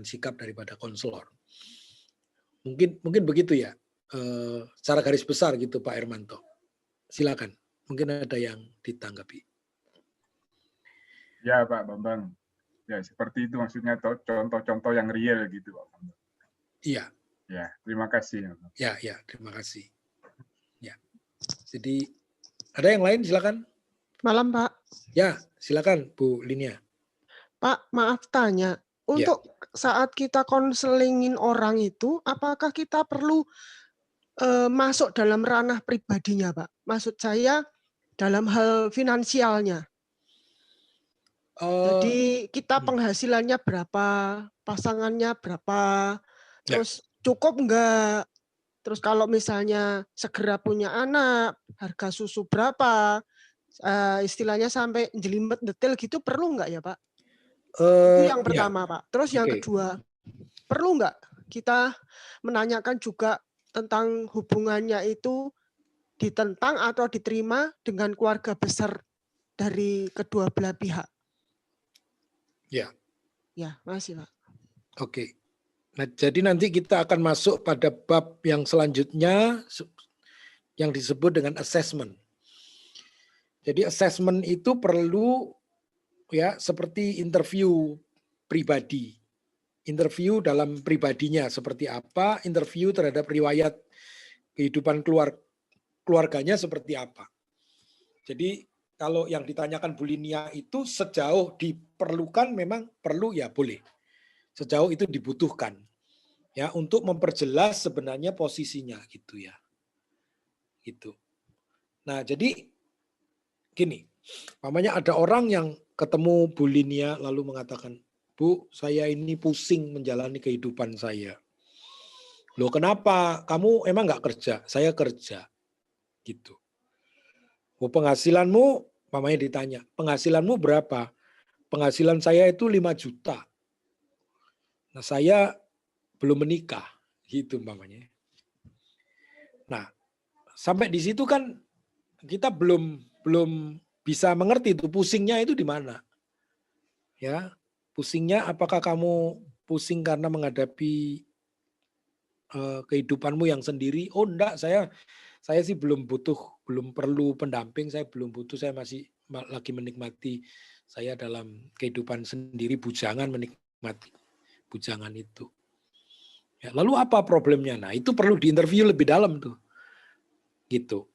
sikap daripada konselor. Mungkin begitu ya. Secara garis besar gitu Pak Hermanto. Silakan, mungkin ada yang ditanggapi. Ya Pak Bambang, ya seperti itu maksudnya contoh-contoh yang real gitu Pak Bambang. Iya. Ya, terima kasih. Ya, terima kasih. Ya, jadi ada yang lain silakan. Malam Pak. Ya, silakan Bu Linia. Pak, maaf tanya, untuk saat kita konselingin orang itu, apakah kita perlu masuk dalam ranah pribadinya, Pak? Maksud saya dalam hal finansialnya. Jadi kita penghasilannya berapa, pasangannya berapa, terus cukup enggak? Terus kalau misalnya segera punya anak, harga susu berapa, istilahnya sampai jelimet detail gitu, perlu enggak ya Pak? Itu yang pertama Pak. Terus yang kedua, perlu enggak kita menanyakan juga tentang hubungannya itu ditentang atau diterima dengan keluarga besar dari kedua belah pihak. Ya. Ya, makasih Pak. Oke. Nah, jadi nanti kita akan masuk pada bab yang selanjutnya yang disebut dengan assessment. Jadi assessment itu perlu ya seperti interview pribadi. Interview dalam pribadinya seperti apa, interview terhadap riwayat kehidupan keluarganya seperti apa. Jadi kalau yang ditanyakan Bu Linia itu sejauh diperlukan memang perlu ya boleh. Sejauh itu dibutuhkan ya untuk memperjelas sebenarnya posisinya gitu ya. Gitu. Nah, jadi gini, namanya ada orang yang ketemu Bu Linia lalu mengatakan, Bu, saya ini pusing menjalani kehidupan saya. Loh kenapa? Kamu emang nggak kerja? Saya kerja. Gitu. Oh, penghasilanmu, mamanya ditanya, penghasilanmu berapa? Penghasilan saya itu 5 juta. Nah, saya belum menikah. Gitu mamanya. Nah, sampai di situ kan kita belum bisa mengerti itu pusingnya itu di mana. Ya, pusingnya apakah kamu pusing karena menghadapi kehidupanmu yang sendiri? Oh enggak, saya sih belum perlu pendamping, saya belum butuh, saya masih lagi menikmati saya dalam kehidupan sendiri, bujangan, menikmati bujangan itu. Ya, lalu apa problemnya? Nah, itu perlu diinterview lebih dalam tuh. Gitu.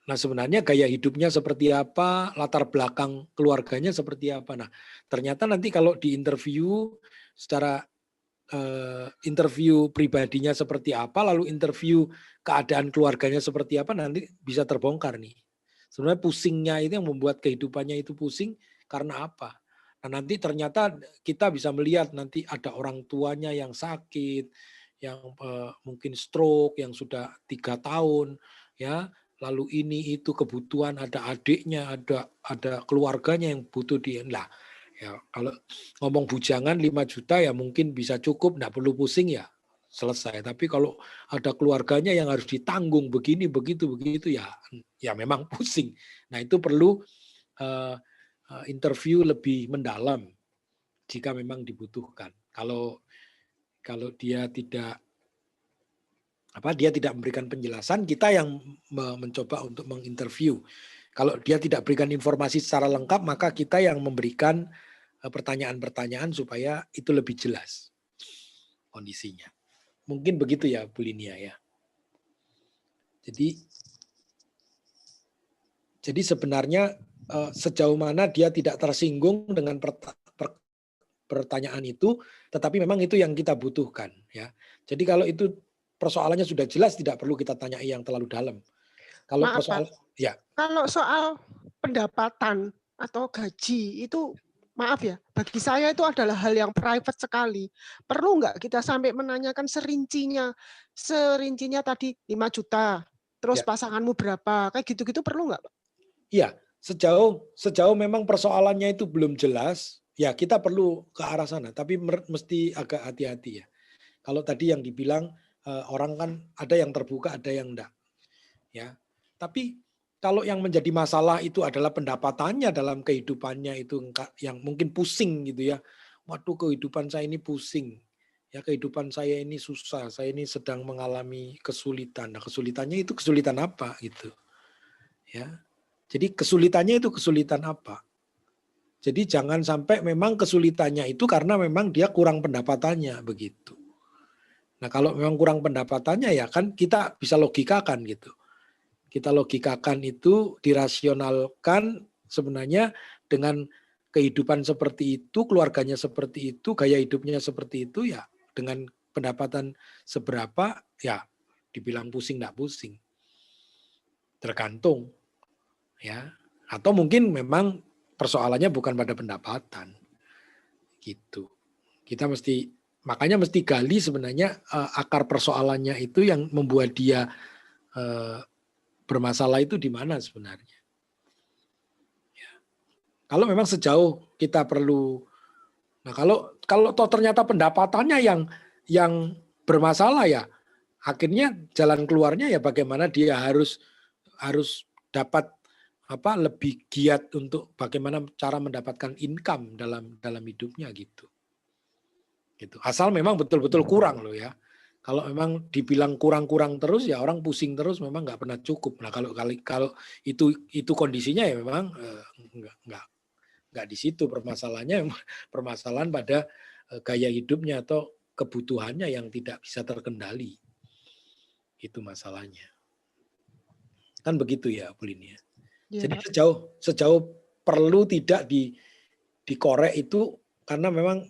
Nah, sebenarnya gaya hidupnya seperti apa, latar belakang keluarganya seperti apa. Nah, ternyata nanti kalau diinterview secara interview pribadinya seperti apa, lalu interview keadaan keluarganya seperti apa, nanti bisa terbongkar nih. Sebenarnya pusingnya itu yang membuat kehidupannya itu pusing karena apa? Nah, nanti ternyata kita bisa melihat nanti ada orang tuanya yang sakit, yang mungkin stroke, yang sudah 3 tahun, ya. Lalu ini itu kebutuhan, ada adiknya, ada keluarganya yang butuh dia. Lah, ya kalau ngomong bujangan 5 juta ya mungkin bisa cukup, enggak perlu pusing ya selesai. Tapi kalau ada keluarganya yang harus ditanggung begini, begitu ya memang pusing. Nah itu perlu interview lebih mendalam jika memang dibutuhkan. Kalau dia tidak memberikan penjelasan, kita yang mencoba untuk menginterview. Kalau dia tidak berikan informasi secara lengkap, maka kita yang memberikan pertanyaan-pertanyaan supaya itu lebih jelas kondisinya. Mungkin begitu ya Bu Linia ya. Jadi sebenarnya sejauh mana dia tidak tersinggung dengan pertanyaan itu, tetapi memang itu yang kita butuhkan ya. Jadi kalau itu persoalannya sudah jelas, tidak perlu kita tanyai yang terlalu dalam. Kalau Maaf, persoalan Pak. ya. Kalau soal pendapatan atau gaji itu, maaf ya, bagi saya itu adalah hal yang private sekali. Perlu nggak kita sampai menanyakan serincinya tadi 5 juta, terus Ya. pasanganmu berapa, kayak gitu-gitu perlu nggak, Pak? Iya, sejauh memang persoalannya itu belum jelas, ya kita perlu ke arah sana, tapi mesti agak hati-hati ya. Kalau tadi yang dibilang orang kan ada yang terbuka, ada yang enggak. Ya. Tapi kalau yang menjadi masalah itu adalah pendapatannya dalam kehidupannya itu yang mungkin pusing gitu ya. Waduh, kehidupan saya ini pusing. Ya, kehidupan saya ini susah, saya ini sedang mengalami kesulitan. Nah, kesulitannya itu kesulitan apa gitu. Ya. Jadi kesulitannya itu kesulitan apa? Jadi jangan sampai memang kesulitannya itu karena memang dia kurang pendapatannya begitu. Nah, kalau memang kurang pendapatannya ya kan kita bisa logikakan gitu. Kita logikakan itu, dirasionalkan sebenarnya dengan kehidupan seperti itu, keluarganya seperti itu, gaya hidupnya seperti itu ya dengan pendapatan seberapa ya dibilang pusing enggak pusing. Tergantung ya. Atau mungkin memang persoalannya bukan pada pendapatan. Gitu. Kita makanya mesti gali sebenarnya akar persoalannya itu yang membuat dia bermasalah itu di mana sebenarnya. Ya. Kalau memang sejauh kita perlu, nah kalau toh ternyata pendapatannya yang bermasalah ya, akhirnya jalan keluarnya ya bagaimana dia harus dapat lebih giat untuk bagaimana cara mendapatkan income dalam hidupnya gitu. Asal memang betul-betul kurang loh ya. Kalau memang dibilang kurang-kurang terus ya orang pusing terus memang nggak pernah cukup. Nah kalau itu kondisinya ya memang nggak di situ permasalahannya, permasalahan pada gaya hidupnya atau kebutuhannya yang tidak bisa terkendali. Itu masalahnya. Kan begitu ya Bu Linia. Ya. Jadi sejauh perlu tidak dikorek itu karena memang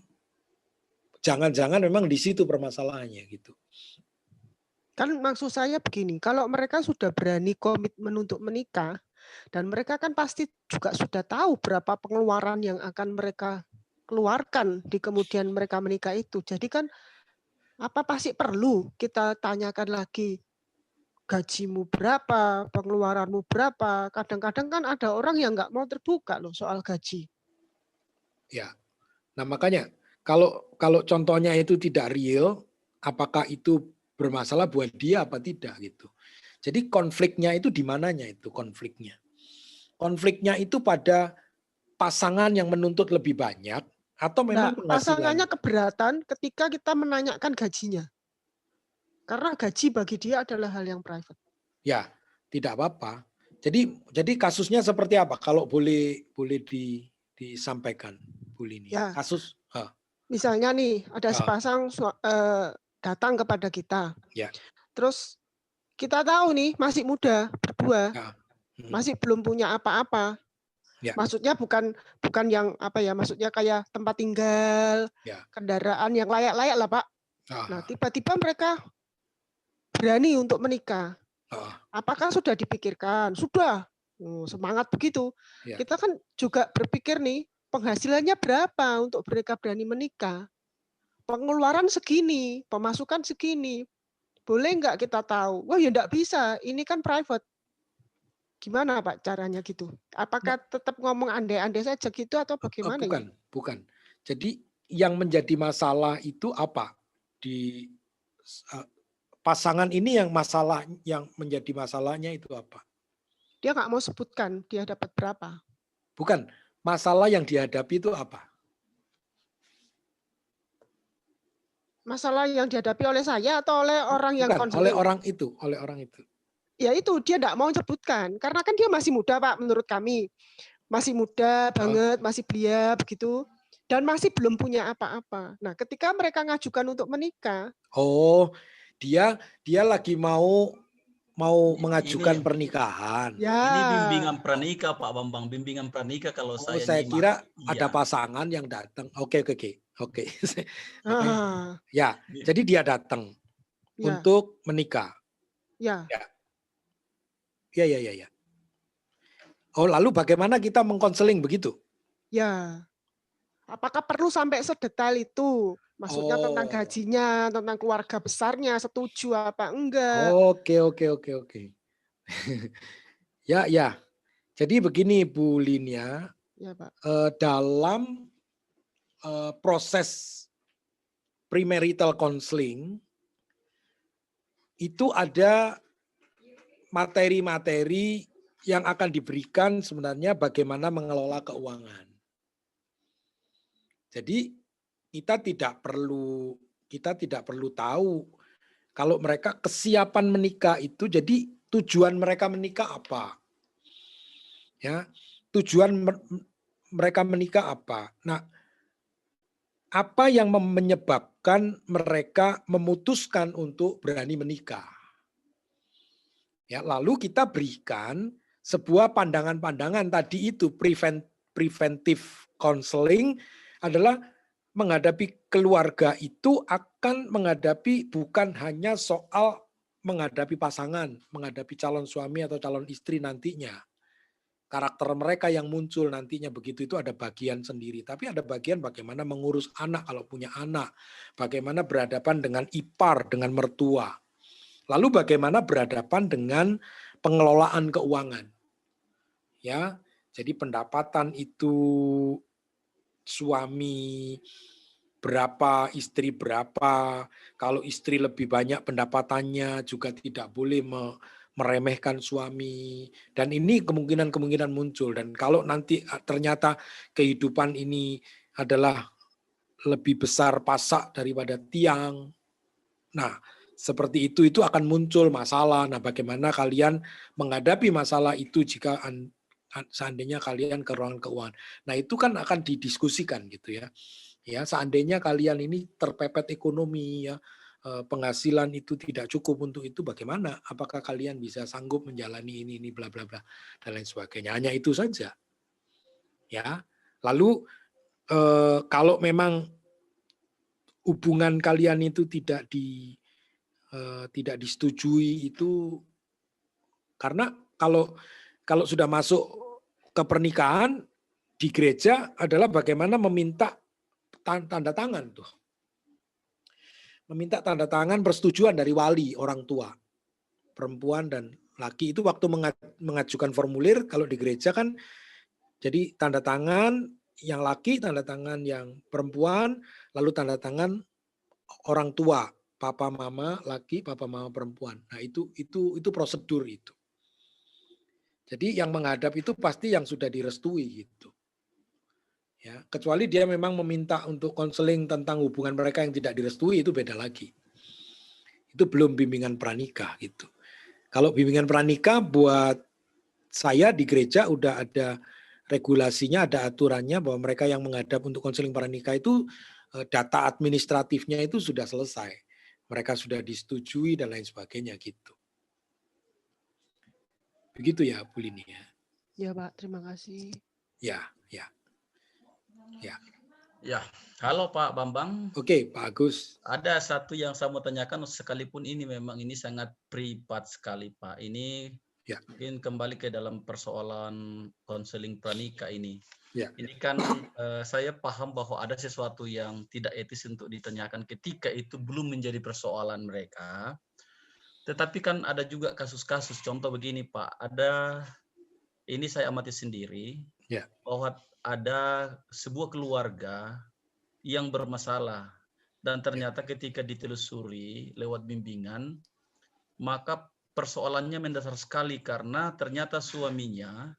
jangan-jangan memang di situ permasalahannya gitu. Kan maksud saya begini, kalau mereka sudah berani komitmen untuk menikah, dan mereka kan pasti juga sudah tahu berapa pengeluaran yang akan mereka keluarkan di kemudian mereka menikah itu. Jadi kan Apa pasti perlu kita tanyakan lagi gajimu berapa, pengeluaranmu berapa? Kadang-kadang kan ada orang yang nggak mau terbuka loh soal gaji. Ya, nah makanya kalau contohnya itu tidak real, apakah itu bermasalah buat dia apa tidak gitu. Jadi konfliknya itu di mananya itu konfliknya? Konfliknya itu pada pasangan yang menuntut lebih banyak atau memang Nah, pasangannya penghasilannya? keberatan ketika kita menanyakan gajinya. Karena gaji bagi dia adalah hal yang private. Ya, tidak apa-apa. Jadi kasusnya seperti apa? Kalau boleh disampaikan, Bu Lini. Ya, Kasus misalnya nih ada sepasang datang kepada kita. Ya. Terus kita tahu nih masih muda berdua, Ya. masih belum punya apa-apa. Ya. Maksudnya bukan yang apa ya? Maksudnya kayak tempat tinggal, Ya. kendaraan yang layak-layak lah Pak. Nah tiba-tiba mereka berani untuk menikah. Apakah sudah dipikirkan? Sudah. Semangat begitu. Ya. Kita kan juga berpikir nih penghasilannya berapa untuk mereka berani menikah. Pengeluaran segini, pemasukan segini. Boleh nggak kita tahu? Wah ya nggak bisa, ini kan private. Gimana Pak caranya gitu? Apakah tetap ngomong andai-andai saja gitu atau bagaimana? Bukan. Jadi yang menjadi masalah itu apa? Di pasangan ini yang menjadi masalahnya itu apa? Dia nggak mau sebutkan dia dapat berapa. Bukan. Masalah yang dihadapi itu apa? Masalah yang dihadapi oleh saya atau oleh orang yang konseling? Oleh orang itu. Ya itu, dia tidak mau sebutkan. Karena kan dia masih muda, Pak, menurut kami. Masih muda banget, masih belia, begitu. Dan masih belum punya apa-apa. Nah, ketika mereka ngajukan untuk menikah. Oh, dia lagi mau mengajukan pernikahan. Ya. Ini bimbingan pranikah, Pak Bambang. Bimbingan pranikah kalau saya kira ada pasangan yang datang. Oke. Ya, jadi dia datang untuk menikah. Ya. Ya. Oh, lalu bagaimana kita mengkonseling begitu? Ya. Apakah perlu sampai sedetail itu? Maksudnya tentang gajinya, tentang keluarga besarnya, setuju apa enggak? Oke. Ya. Jadi begini Bu Linia, ya, Pak. Dalam proses premarital counseling itu ada materi-materi yang akan diberikan sebenarnya bagaimana mengelola keuangan. Jadi kita tidak perlu tahu kalau mereka kesiapan menikah itu, jadi tujuan mereka menikah apa? Ya, tujuan mereka menikah apa? Nah, apa yang menyebabkan mereka memutuskan untuk berani menikah? Ya, lalu kita berikan sebuah pandangan-pandangan tadi itu preventive counseling adalah menghadapi keluarga itu akan menghadapi bukan hanya soal menghadapi pasangan, menghadapi calon suami atau calon istri nantinya. Karakter mereka yang muncul nantinya begitu itu ada bagian sendiri. Tapi ada bagian bagaimana mengurus anak kalau punya anak. Bagaimana berhadapan dengan ipar, dengan mertua. Lalu bagaimana berhadapan dengan pengelolaan keuangan. Ya, jadi pendapatan itu suami berapa, istri berapa. Kalau istri lebih banyak pendapatannya juga tidak boleh meremehkan suami. Dan ini kemungkinan muncul. Dan kalau nanti ternyata kehidupan ini adalah lebih besar pasak daripada tiang. Nah, seperti itu akan muncul masalah. Nah, bagaimana kalian menghadapi masalah itu jika seandainya kalian ke ruangan keuangan. Nah, itu kan akan didiskusikan gitu ya. Ya, seandainya kalian ini terpepet ekonomi ya, penghasilan itu tidak cukup untuk itu, bagaimana? Apakah kalian bisa sanggup menjalani ini bla bla bla dan lain sebagainya. Hanya itu saja. Ya. Lalu kalau memang hubungan kalian itu tidak disetujui itu, karena kalau sudah masuk ke pernikahan di gereja adalah bagaimana meminta tanda tangan tuh. meminta tanda tangan persetujuan dari wali orang tua, perempuan dan laki. Itu waktu mengajukan formulir, kalau di gereja kan jadi tanda tangan yang laki, tanda tangan yang perempuan, lalu tanda tangan orang tua, papa mama laki, papa mama perempuan. Nah, itu prosedur itu. Jadi yang menghadap itu pasti yang sudah direstui gitu. Ya, kecuali dia memang meminta untuk konseling tentang hubungan mereka yang tidak direstui, itu beda lagi. Itu belum bimbingan pranikah gitu. Kalau bimbingan pranikah buat saya di gereja udah ada regulasinya, ada aturannya bahwa mereka yang menghadap untuk konseling pranikah itu data administratifnya itu sudah selesai. Mereka sudah disetujui dan lain sebagainya gitu. Begitu ya, Bu Lini ya. Ya, Pak, terima kasih. Ya. Ya, halo Pak Bambang. Oke, Pak Agus. Ada satu yang saya mau tanyakan, sekalipun ini memang ini sangat privat sekali Pak. Ini mungkin kembali ke dalam persoalan konseling pranikah ini. Ya. Ini kan saya paham bahwa ada sesuatu yang tidak etis untuk ditanyakan ketika itu belum menjadi persoalan mereka. Tetapi kan ada juga kasus-kasus, contoh begini Pak, ini saya amati sendiri, bahwa ada sebuah keluarga yang bermasalah dan ternyata ketika ditelusuri lewat bimbingan, maka persoalannya mendasar sekali karena ternyata suaminya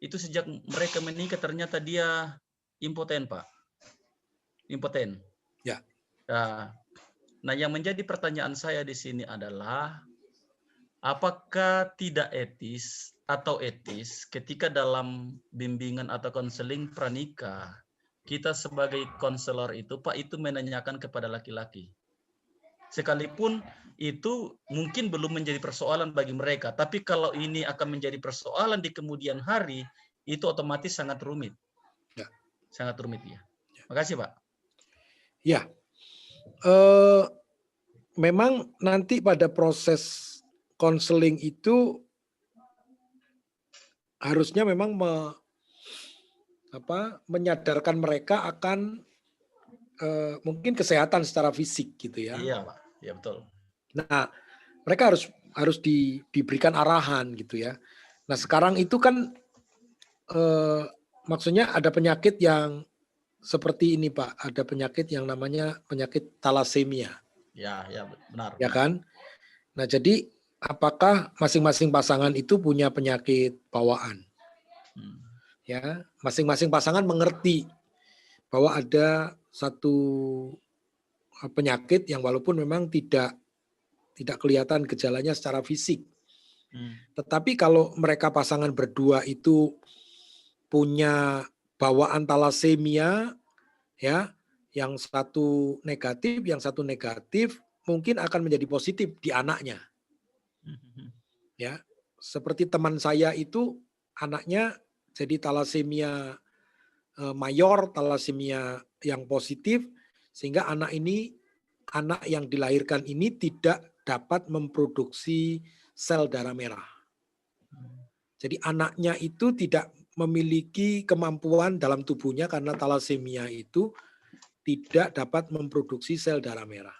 itu sejak mereka menikah ternyata dia impoten Pak, impoten. Ya. Nah, yang menjadi pertanyaan saya di sini adalah apakah tidak etis atau etis ketika dalam bimbingan atau konseling pranikah kita sebagai konselor itu Pak itu menanyakan kepada laki-laki. Sekalipun itu mungkin belum menjadi persoalan bagi mereka, tapi kalau ini akan menjadi persoalan di kemudian hari itu otomatis sangat rumit. Ya. Sangat rumit ya. Makasih Pak. Ya. Memang nanti pada proses konseling itu harusnya memang menyadarkan mereka akan mungkin kesehatan secara fisik gitu ya. Iya Pak, ya betul. Nah, mereka harus diberikan arahan gitu ya. Nah, sekarang itu kan maksudnya ada penyakit yang seperti ini Pak, ada penyakit yang namanya penyakit talasemia. Ya benar. Ya kan? Nah, jadi apakah masing-masing pasangan itu punya penyakit bawaan? Ya, masing-masing pasangan mengerti bahwa ada satu penyakit yang walaupun memang tidak kelihatan gejalanya secara fisik. Tetapi kalau mereka pasangan berdua itu punya bawaan talasemia, ya, yang satu negatif, mungkin akan menjadi positif di anaknya. Ya, seperti teman saya itu anaknya jadi talasemia mayor, talasemia yang positif, sehingga anak yang dilahirkan ini tidak dapat memproduksi sel darah merah. Jadi anaknya itu tidak memiliki kemampuan dalam tubuhnya karena talasemia itu tidak dapat memproduksi sel darah merah.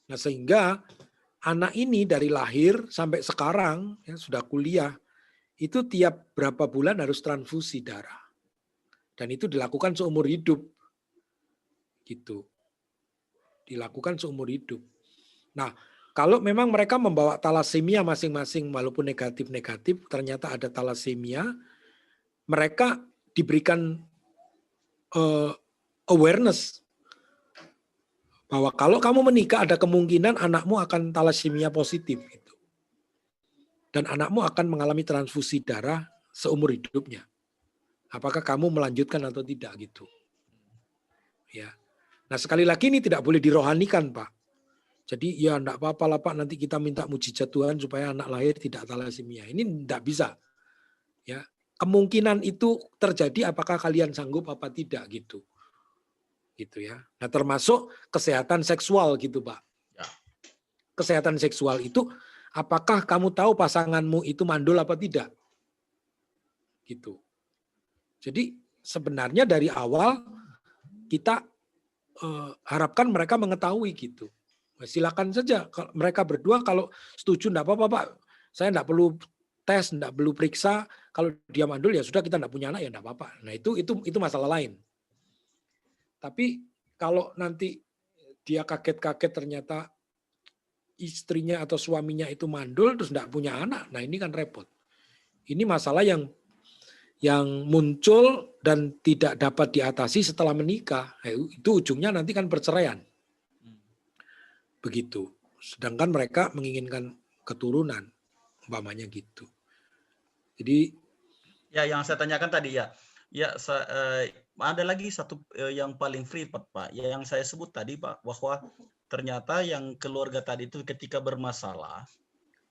Nah, sehingga anak ini dari lahir sampai sekarang ya, sudah kuliah, itu tiap berapa bulan harus transfusi darah. Dan itu dilakukan seumur hidup. Gitu. Dilakukan seumur hidup. Nah, kalau memang mereka membawa talasemia masing-masing walaupun negatif-negatif, ternyata ada talasemia, mereka diberikan awareness bahwa kalau kamu menikah ada kemungkinan anakmu akan talasemia positif gitu. Dan anakmu akan mengalami transfusi darah seumur hidupnya. Apakah kamu melanjutkan atau tidak gitu. Ya. Nah, sekali lagi ini tidak boleh dirohanikan, Pak. Jadi ya enggak apa-apa lah Pak, nanti kita minta mujizat Tuhan supaya anak lahir tidak talasemia. Ini enggak bisa. Ya. Kemungkinan itu terjadi apakah kalian sanggup apa tidak gitu. Gitu ya. Nah, termasuk kesehatan seksual gitu, Pak. Ya. Kesehatan seksual itu apakah kamu tahu pasanganmu itu mandul apa tidak? Gitu. Jadi sebenarnya dari awal kita harapkan mereka mengetahui gitu. Silakan saja mereka berdua kalau setuju enggak apa-apa Pak. Saya enggak perlu tes, enggak perlu periksa. Kalau dia mandul ya sudah kita enggak punya anak ya enggak apa-apa. Nah itu masalah lain. Tapi kalau nanti dia kaget-kaget ternyata istrinya atau suaminya itu mandul terus enggak punya anak, nah ini kan repot. Ini masalah yang muncul dan tidak dapat diatasi setelah menikah. Itu ujungnya nanti kan perceraian. Begitu. Sedangkan mereka menginginkan keturunan, umpamanya gitu. Jadi ya yang saya tanyakan tadi ya ada lagi satu yang paling privat Pak, yang saya sebut tadi Pak, bahwa ternyata yang keluarga tadi itu ketika bermasalah,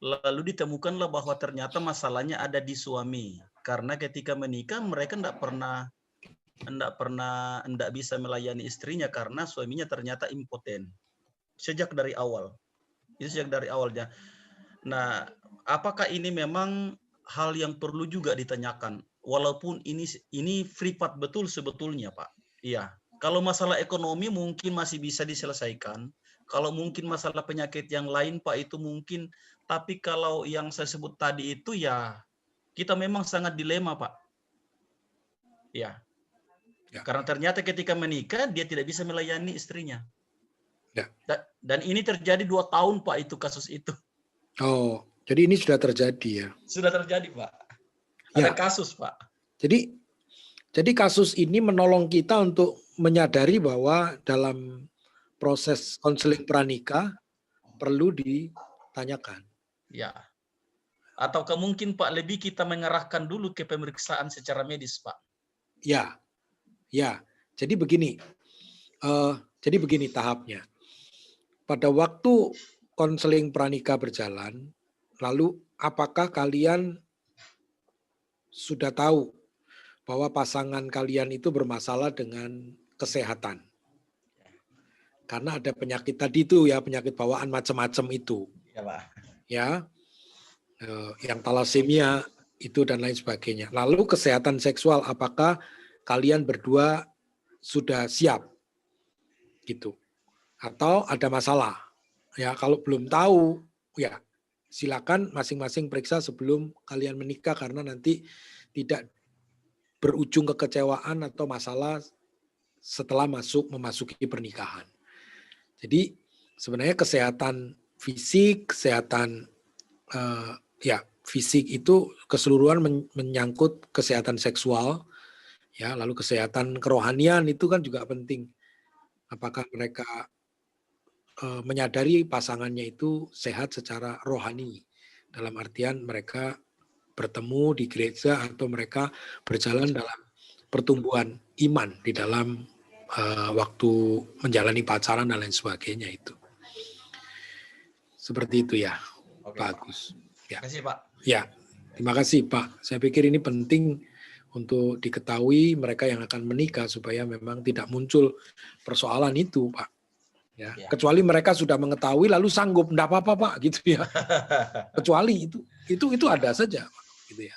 lalu ditemukanlah bahwa ternyata masalahnya ada di suami, karena ketika menikah mereka enggak bisa melayani istrinya karena suaminya ternyata impoten sejak dari awal. Itu sejak dari awalnya. Nah, apakah ini memang hal yang perlu juga ditanyakan? Walaupun ini privat betul sebetulnya, Pak. Iya. Kalau masalah ekonomi mungkin masih bisa diselesaikan. Kalau mungkin masalah penyakit yang lain, Pak, itu mungkin. Tapi kalau yang saya sebut tadi itu ya kita memang sangat dilema, Pak. Ya. Karena ternyata ketika menikah dia tidak bisa melayani istrinya. Ya. Dan ini terjadi 2 tahun, Pak, itu kasus itu. Oh, jadi ini sudah terjadi ya? Sudah terjadi, Pak. Ada kasus, Pak. Jadi kasus ini menolong kita untuk menyadari bahwa dalam proses konseling pranikah perlu ditanyakan. Ya. Atau mungkin Pak lebih kita mengarahkan dulu ke pemeriksaan secara medis, Pak. Ya. Jadi begini tahapnya. Pada waktu konseling pranikah berjalan, lalu apakah kalian sudah tahu bahwa pasangan kalian itu bermasalah dengan kesehatan? Karena ada penyakit tadi itu ya, penyakit bawaan macam-macam itu. Ya, Pak. Ya, yang talasemia itu dan lain sebagainya. Lalu kesehatan seksual, apakah kalian berdua sudah siap? Gitu. Atau ada masalah? Ya, kalau belum tahu, ya silakan masing-masing periksa sebelum kalian menikah karena nanti tidak berujung kekecewaan atau masalah setelah memasuki pernikahan. Jadi sebenarnya kesehatan fisik, kesehatan fisik itu keseluruhan menyangkut kesehatan seksual, ya, lalu kesehatan kerohanian itu kan juga penting. Apakah mereka menyadari pasangannya itu sehat secara rohani, dalam artian mereka bertemu di gereja atau mereka berjalan dalam pertumbuhan iman di dalam waktu menjalani pacaran dan lain sebagainya itu. Seperti itu ya. Oke, Pak Agus. Ya. Terima kasih, Pak. Ya, terima kasih Pak. Saya pikir ini penting untuk diketahui mereka yang akan menikah supaya memang tidak muncul persoalan itu, Pak. Ya. Kecuali mereka sudah mengetahui lalu sanggup, enggak apa-apa Pak, gitu ya. Kecuali itu ada saja, Pak, gitu ya.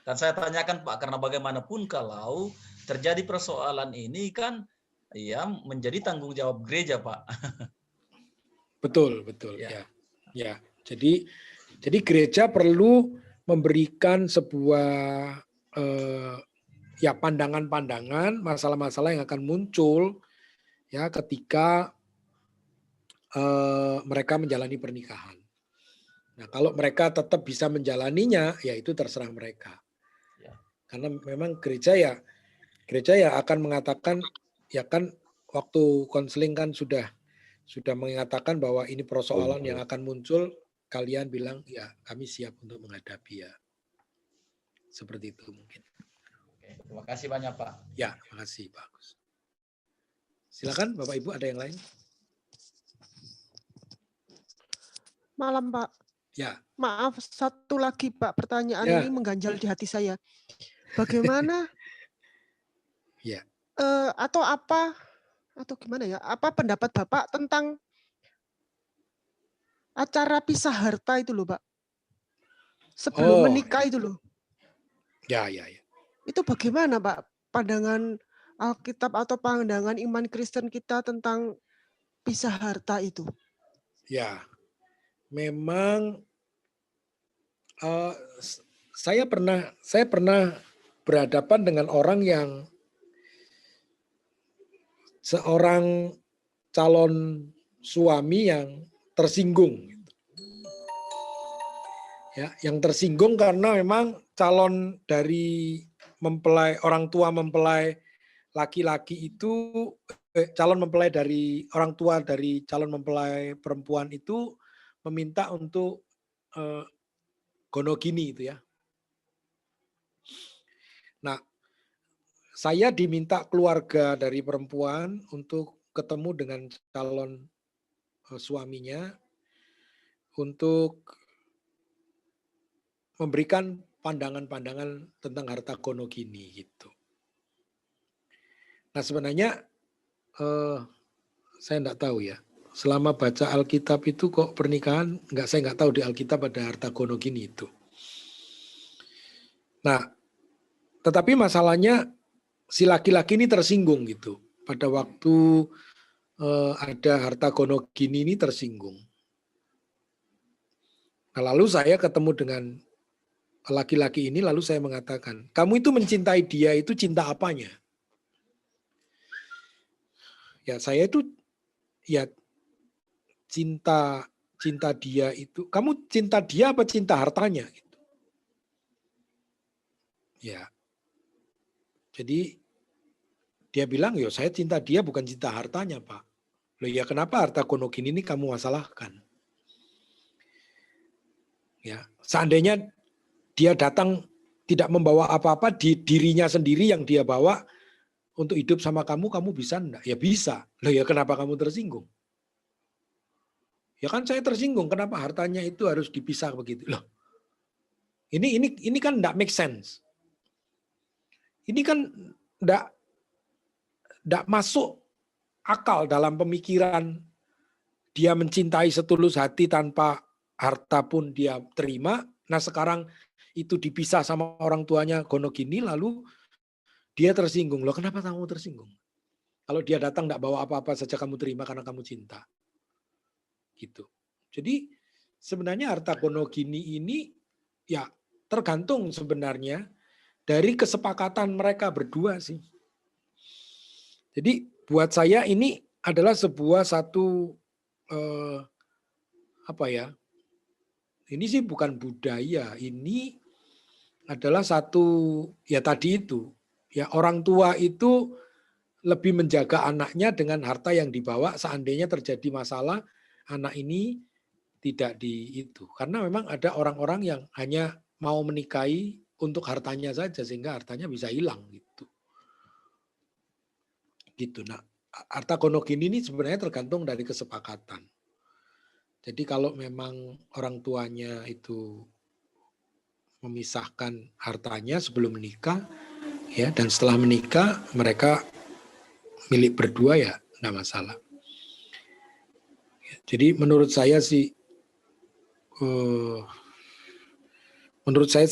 Dan saya tanyakan Pak, karena bagaimanapun kalau terjadi persoalan ini kan ya menjadi tanggung jawab gereja, Pak. Betul. Ya. Jadi gereja perlu memberikan sebuah pandangan-pandangan masalah-masalah yang akan muncul ya ketika mereka menjalani pernikahan. Nah, kalau mereka tetap bisa menjalaninya, ya itu terserah mereka. Ya. Karena memang gereja ya akan mengatakan, ya kan waktu konseling kan sudah mengatakan bahwa ini persoalan yang akan muncul, kalian bilang ya kami siap untuk menghadapi ya. Seperti itu mungkin. Oke, terima kasih banyak Pak. Ya, terima kasih Pak Agus. Silakan Bapak Ibu, ada yang lain? Malam Pak. Ya. Maaf, satu lagi Pak, pertanyaan ini mengganjal di hati saya. Bagaimana? Ya. Atau gimana ya? Apa pendapat Bapak tentang acara pisah harta itu loh, Pak? Sebelum menikah itu loh. Ya. Itu bagaimana Pak pandangan Alkitab atau pandangan iman Kristen kita tentang pisah harta itu? Ya, memang saya pernah berhadapan dengan orang yang seorang calon suami yang tersinggung. Ya, yang tersinggung karena memang calon dari mempelai, orang tua mempelai laki-laki itu, calon mempelai dari orang tua dari calon mempelai perempuan itu meminta untuk gonogini itu ya. Nah, saya diminta keluarga dari perempuan untuk ketemu dengan calon suaminya untuk memberikan pandangan-pandangan tentang harta gonogini gitu. Nah sebenarnya saya enggak tahu ya. Selama baca Alkitab itu kok pernikahan saya enggak tahu di Alkitab ada harta gonogini itu. Nah, tetapi masalahnya si laki-laki ini tersinggung gitu. Pada waktu ada harta gonogini ini tersinggung. Nah, lalu saya ketemu dengan laki-laki ini, lalu saya mengatakan, kamu itu mencintai dia itu cinta apanya? Ya saya itu ya cinta dia itu, kamu cinta dia apa cinta hartanya? Gitu. Ya, jadi dia bilang, yo saya cinta dia bukan cinta hartanya Pak. Loh ya kenapa harta gonogini ini kamu masalahkan? Ya, seandainya dia datang tidak membawa apa-apa, di dirinya sendiri yang dia bawa untuk hidup sama kamu bisa enggak? Ya bisa. Loh ya kenapa kamu tersinggung? Ya kan saya tersinggung, kenapa hartanya itu harus dipisah begitu? Loh, ini kan enggak make sense. Ini kan enggak masuk akal dalam pemikiran dia mencintai setulus hati tanpa harta pun dia terima. Nah sekarang itu dipisah sama orang tuanya gonogini, lalu dia tersinggung. Loh kenapa kamu tersinggung? Kalau dia datang enggak bawa apa-apa saja kamu terima karena kamu cinta. Gitu. Jadi sebenarnya harta gonogini ini ya tergantung sebenarnya dari kesepakatan mereka berdua sih. Jadi buat saya ini adalah sebuah satu apa ya? Ini sih bukan budaya, ini adalah satu ya tadi itu. Ya orang tua itu lebih menjaga anaknya dengan harta yang dibawa seandainya terjadi masalah anak ini tidak di itu. Karena memang ada orang-orang yang hanya mau menikahi untuk hartanya saja sehingga hartanya bisa hilang gitu. Gitu. Nah, harta gonogini ini sebenarnya tergantung dari kesepakatan. Jadi kalau memang orang tuanya itu memisahkan hartanya sebelum menikah, ya, dan setelah menikah mereka milik berdua ya, enggak masalah. Jadi menurut saya sih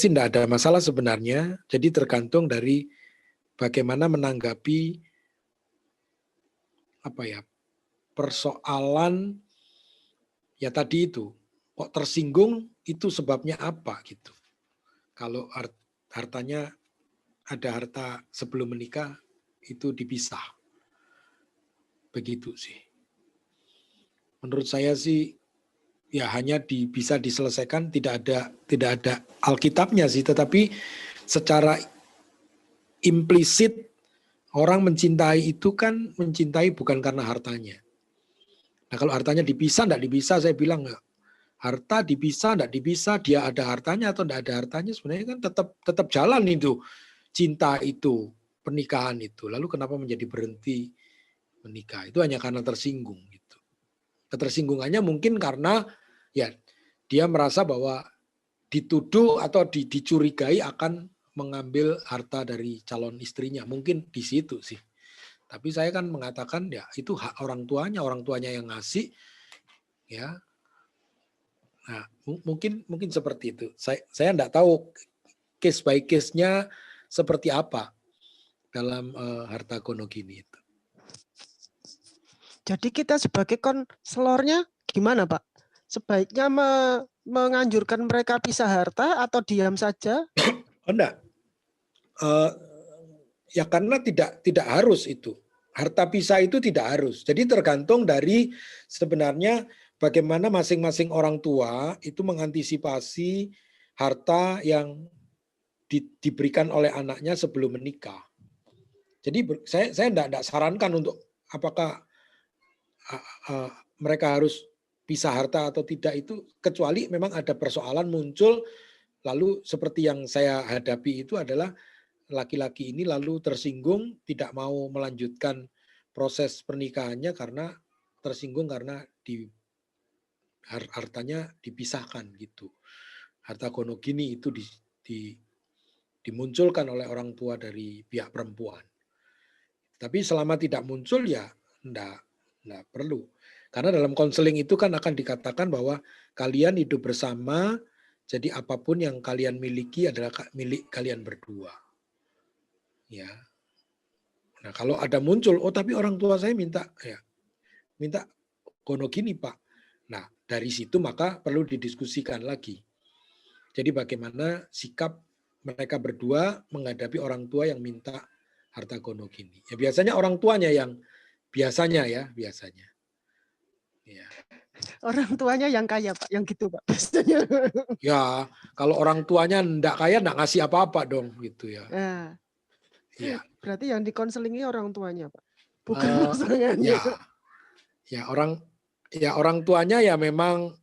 enggak ada masalah sebenarnya. Jadi tergantung dari bagaimana menanggapi apa ya, persoalan ya tadi itu, kok tersinggung itu sebabnya apa gitu. Kalau hartanya ada harta sebelum menikah itu dipisah. Begitu sih. Menurut saya sih ya hanya bisa diselesaikan, tidak ada Alkitabnya sih, tetapi secara implisit orang mencintai itu kan mencintai bukan karena hartanya. Nah kalau hartanya dipisah, enggak dipisah, saya bilang enggak. Harta dipisah, enggak dipisah, dia ada hartanya atau enggak ada hartanya, sebenarnya kan tetap jalan itu. Cinta itu, pernikahan itu. Lalu kenapa menjadi berhenti menikah? Itu hanya karena tersinggung gitu. Ketersinggungannya mungkin karena ya dia merasa bahwa dituduh atau dicurigai akan mengambil harta dari calon istrinya. Mungkin di situ sih. Tapi saya kan mengatakan ya itu hak orang tuanya yang ngasih ya. Nah, mungkin seperti itu. Saya enggak tahu case by case-nya seperti apa. dalam harta gono gini itu. Jadi kita sebagai konselornya gimana, Pak? Sebaiknya menganjurkan mereka pisah harta atau diam saja? Oh, enggak. Ya karena tidak harus itu. Harta pisah itu tidak harus. Jadi tergantung dari sebenarnya bagaimana masing-masing orang tua itu mengantisipasi harta yang diberikan oleh anaknya sebelum menikah. Jadi saya tidak sarankan untuk apakah mereka harus pisah harta atau tidak itu, kecuali memang ada persoalan muncul, lalu seperti yang saya hadapi itu adalah laki-laki ini lalu tersinggung, tidak mau melanjutkan proses pernikahannya karena tersinggung karena hartanya dipisahkan gitu. Harta gono gini itu dimunculkan oleh orang tua dari pihak perempuan. Tapi selama tidak muncul ya enggak perlu. Karena dalam konseling itu kan akan dikatakan bahwa kalian hidup bersama, jadi apapun yang kalian miliki adalah milik kalian berdua. Ya. Nah, kalau ada muncul, oh tapi orang tua saya minta gono gini, Pak. Nah, dari situ maka perlu didiskusikan lagi. Jadi bagaimana sikap mereka berdua menghadapi orang tua yang minta harta gono gini. Ya biasanya orang tuanya yang biasanya. Ya. Orang tuanya yang kaya, Pak, yang gitu, Pak. Biasanya. Ya, kalau orang tuanya enggak kaya enggak ngasih apa-apa dong gitu ya. Nah, ya. Berarti yang dikonselingi orang tuanya, Pak. Bukan pasangannya. Ya orang tuanya ya memang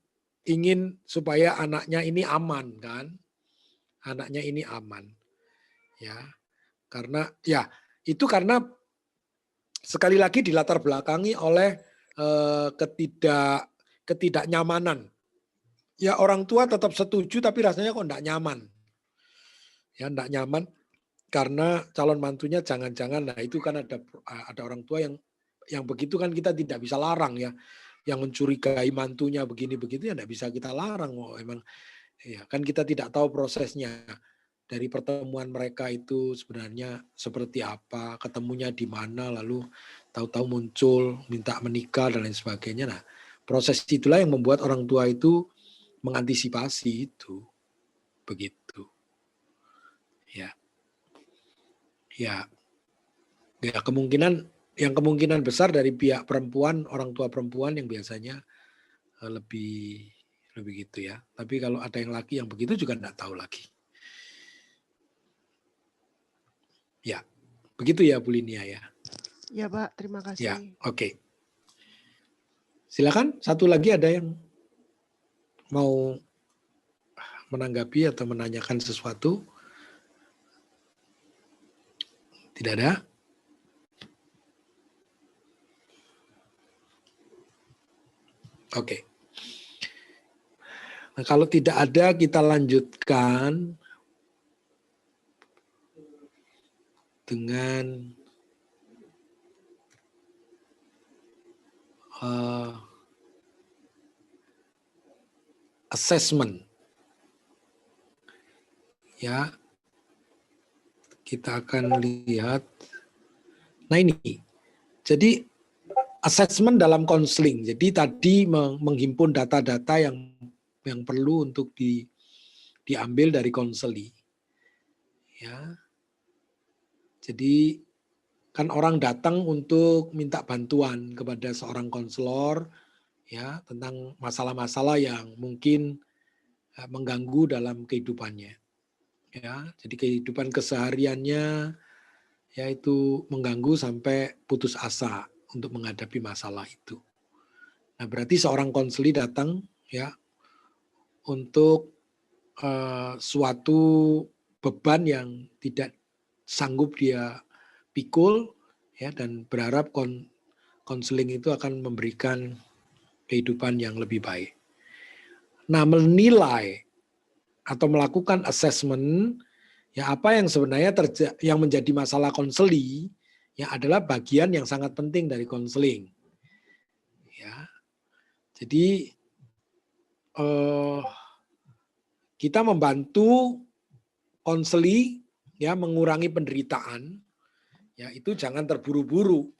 ingin supaya anaknya ini aman kan. Anaknya ini aman. Ya. Karena sekali lagi dilatar belakangi oleh ketidaknyamanan. Ya orang tua tetap setuju tapi rasanya kok enggak nyaman. Ya enggak nyaman karena calon mantunya jangan-jangan, nah itu kan ada orang tua yang begitu kan kita tidak bisa larang ya. Yang mencurigai mantunya begini-begitu ya enggak bisa kita larang. Emang ya kan kita tidak tahu prosesnya. Dari pertemuan mereka itu sebenarnya seperti apa, ketemunya di mana, lalu tahu-tahu muncul, minta menikah dan lain sebagainya. Nah, proses itulah yang membuat orang tua itu mengantisipasi itu. Begitu. Ya, kemungkinan besar dari pihak perempuan, orang tua perempuan yang biasanya lebih gitu ya. Tapi kalau ada yang laki yang begitu juga enggak tahu lagi. Ya, begitu ya Bu Linia ya. Ya Pak, terima kasih. Ya, oke. Silakan, satu lagi ada yang mau menanggapi atau menanyakan sesuatu? Tidak ada? Oke. Nah, kalau tidak ada kita lanjutkan dengan assessment. Ya. Kita akan lihat. Nah ini. Jadi assessment dalam konseling. Jadi tadi menghimpun data-data yang perlu untuk diambil dari konseli. Ya. Jadi kan orang datang untuk minta bantuan kepada seorang konselor ya tentang masalah-masalah yang mungkin mengganggu dalam kehidupannya. Ya, jadi kehidupan kesehariannya ya itu mengganggu sampai putus asa untuk menghadapi masalah itu. Nah, berarti seorang konseli datang ya untuk suatu beban yang tidak sanggup dia pikul ya dan berharap konseling itu akan memberikan kehidupan yang lebih baik. Nah, menilai atau melakukan assessment ya apa yang sebenarnya yang menjadi masalah konseli ya adalah bagian yang sangat penting dari konseling. Ya. Jadi kita membantu konseli ya mengurangi penderitaan Ya, itu jangan terburu-buru.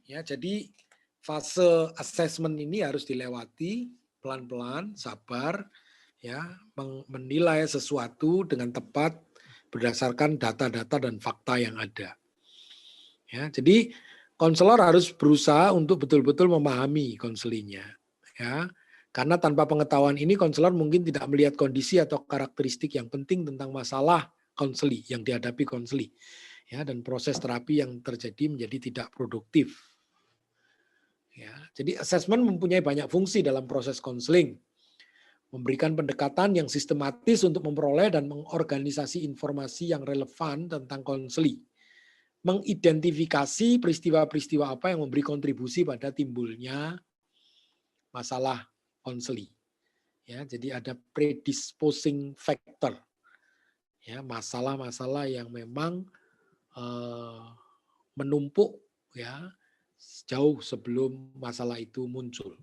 Ya, jadi fase assessment ini harus dilewati pelan-pelan, sabar, ya, menilai sesuatu dengan tepat berdasarkan data-data dan fakta yang ada. Ya, jadi konselor harus berusaha untuk betul-betul memahami konselingnya. Ya, karena tanpa pengetahuan ini konselor mungkin tidak melihat kondisi atau karakteristik yang penting tentang masalah konseli yang dihadapi konseli. Ya, dan proses terapi yang terjadi menjadi tidak produktif. Ya, jadi assessment mempunyai banyak fungsi dalam proses konseling. Memberikan pendekatan yang sistematis untuk memperoleh dan mengorganisasi informasi yang relevan tentang konseli. Mengidentifikasi peristiwa-peristiwa apa yang memberi kontribusi pada timbulnya masalah konseli. Ya, jadi ada predisposing factor. Ya, masalah-masalah yang memang menumpuk ya jauh sebelum masalah itu muncul.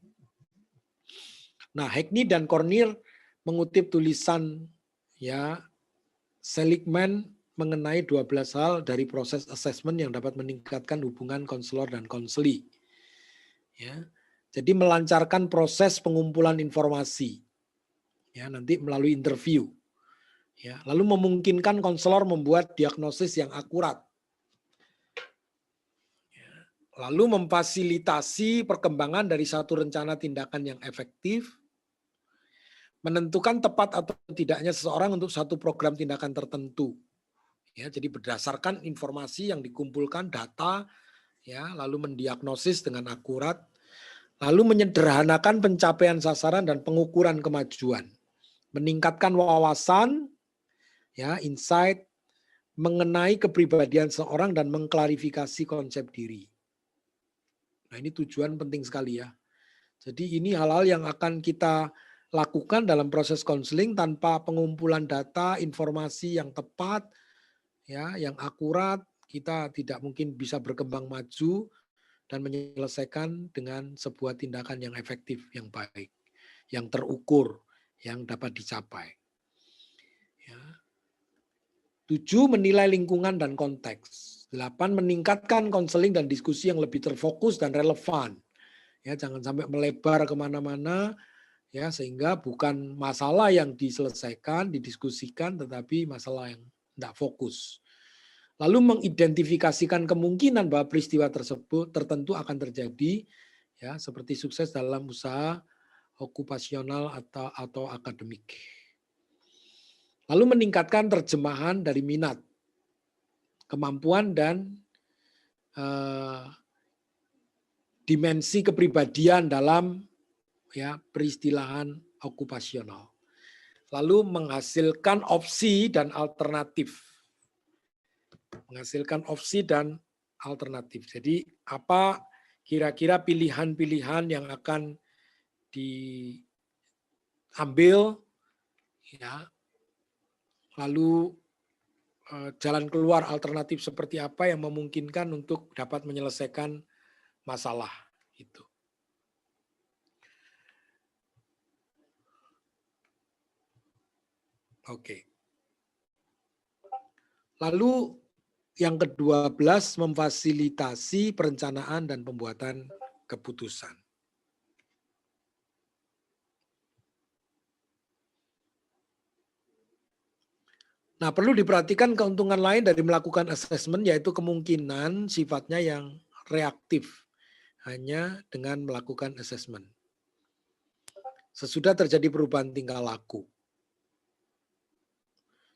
Nah, Hackney dan Cornier mengutip tulisan ya Seligman mengenai 12 hal dari proses assessment yang dapat meningkatkan hubungan konselor dan konseli. Ya. Jadi melancarkan proses pengumpulan informasi. Ya, nanti melalui interview. Ya, lalu memungkinkan konselor membuat diagnosis yang akurat. Lalu memfasilitasi perkembangan dari satu rencana tindakan yang efektif, menentukan tepat atau tidaknya seseorang untuk satu program tindakan tertentu. Ya, jadi berdasarkan informasi yang dikumpulkan, data, ya, lalu mendiagnosis dengan akurat, lalu menyederhanakan pencapaian sasaran dan pengukuran kemajuan, meningkatkan wawasan, ya, insight mengenai kepribadian seorang dan mengklarifikasi konsep diri. Nah, ini tujuan penting sekali ya. Jadi ini hal-hal yang akan kita lakukan dalam proses konseling tanpa pengumpulan data, informasi yang tepat, ya, yang akurat, kita tidak mungkin bisa berkembang maju dan menyelesaikan dengan sebuah tindakan yang efektif, yang baik, yang terukur, yang dapat dicapai. Ya. 7, menilai lingkungan dan konteks. 8, meningkatkan konseling dan diskusi yang lebih terfokus dan relevan. Ya, jangan sampai melebar kemana-mana, ya, sehingga bukan masalah yang diselesaikan, didiskusikan, tetapi masalah yang tidak fokus. Lalu mengidentifikasikan kemungkinan bahwa peristiwa tersebut tertentu akan terjadi, ya, seperti sukses dalam usaha okupasional atau akademik. Lalu meningkatkan terjemahan dari minat, kemampuan dan dimensi kepribadian dalam ya peristilahan okupasional. Lalu menghasilkan opsi dan alternatif. Menghasilkan opsi dan alternatif. Jadi apa kira-kira pilihan-pilihan yang akan diambil, ya, lalu jalan keluar alternatif seperti apa yang memungkinkan untuk dapat menyelesaikan masalah itu. Oke. Lalu yang ke-12, memfasilitasi perencanaan dan pembuatan keputusan. Nah, perlu diperhatikan keuntungan lain dari melakukan assessment, yaitu kemungkinan sifatnya yang reaktif hanya dengan melakukan assessment. Sesudah terjadi perubahan tingkah laku.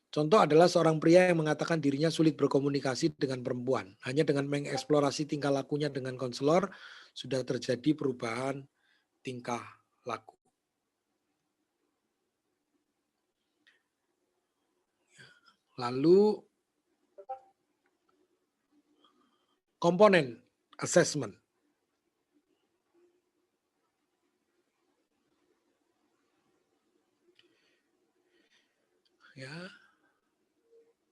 Contoh adalah seorang pria yang mengatakan dirinya sulit berkomunikasi dengan perempuan. Hanya dengan mengeksplorasi tingkah lakunya dengan konselor, sudah terjadi perubahan tingkah laku. Lalu komponen assessment. Ya.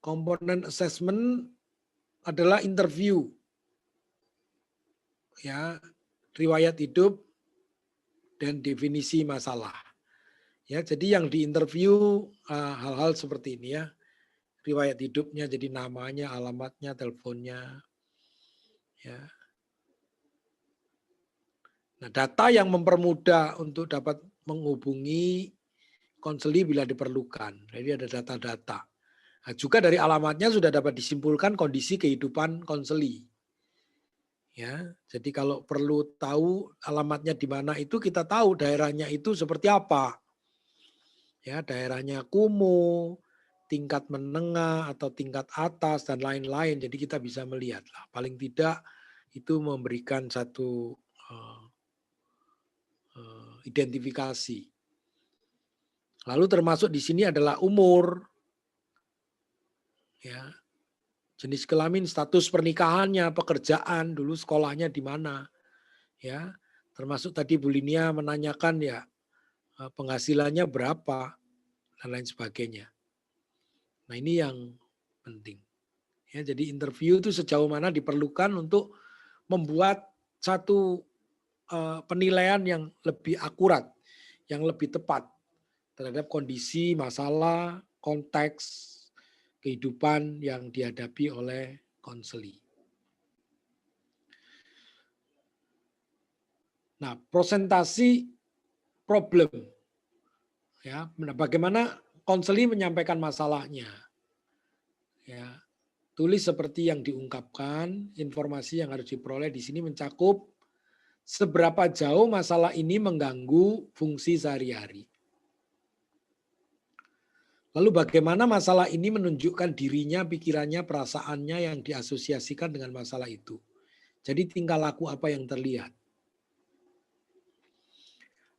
Komponen assessment adalah interview, ya, riwayat hidup dan definisi masalah. Ya, jadi yang diinterview hal-hal seperti ini ya, riwayat hidupnya, jadi namanya, alamatnya, teleponnya, Ya. Nah, data yang mempermudah untuk dapat menghubungi konseli bila diperlukan. Jadi ada data-data. Nah, juga dari alamatnya sudah dapat disimpulkan kondisi kehidupan konseli. Ya, jadi kalau perlu tahu alamatnya di mana itu, kita tahu daerahnya itu seperti apa. Ya, daerahnya kumuh, tingkat menengah atau tingkat atas dan lain-lain. Jadi kita bisa melihat lah. Paling tidak itu memberikan satu identifikasi. Lalu termasuk di sini adalah umur, ya, jenis kelamin, status pernikahannya, pekerjaan, dulu sekolahnya di mana, ya, termasuk tadi Bu Linia menanyakan ya penghasilannya berapa dan lain sebagainya. Nah ini yang penting. Ya, jadi interview itu sejauh mana diperlukan untuk membuat satu penilaian yang lebih akurat, yang lebih tepat terhadap kondisi, masalah, konteks, kehidupan yang dihadapi oleh konseli. Nah, presentasi problem. Ya, bagaimana konseli menyampaikan masalahnya. Ya, tulis seperti yang diungkapkan, informasi yang harus diperoleh di sini mencakup seberapa jauh masalah ini mengganggu fungsi sehari-hari. Lalu bagaimana masalah ini menunjukkan dirinya, pikirannya, perasaannya yang diasosiasikan dengan masalah itu. Jadi tingkah laku apa yang terlihat.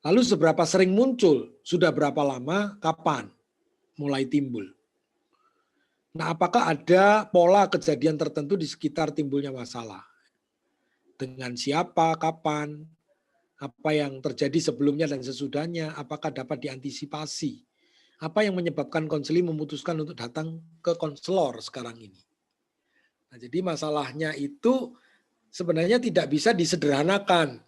Lalu seberapa sering muncul, sudah berapa lama, kapan mulai timbul. Nah, apakah ada pola kejadian tertentu di sekitar timbulnya masalah? Dengan siapa, kapan, apa yang terjadi sebelumnya dan sesudahnya, apakah dapat diantisipasi? Apa yang menyebabkan konseli memutuskan untuk datang ke konselor sekarang ini? Nah, jadi masalahnya itu sebenarnya tidak bisa disederhanakan.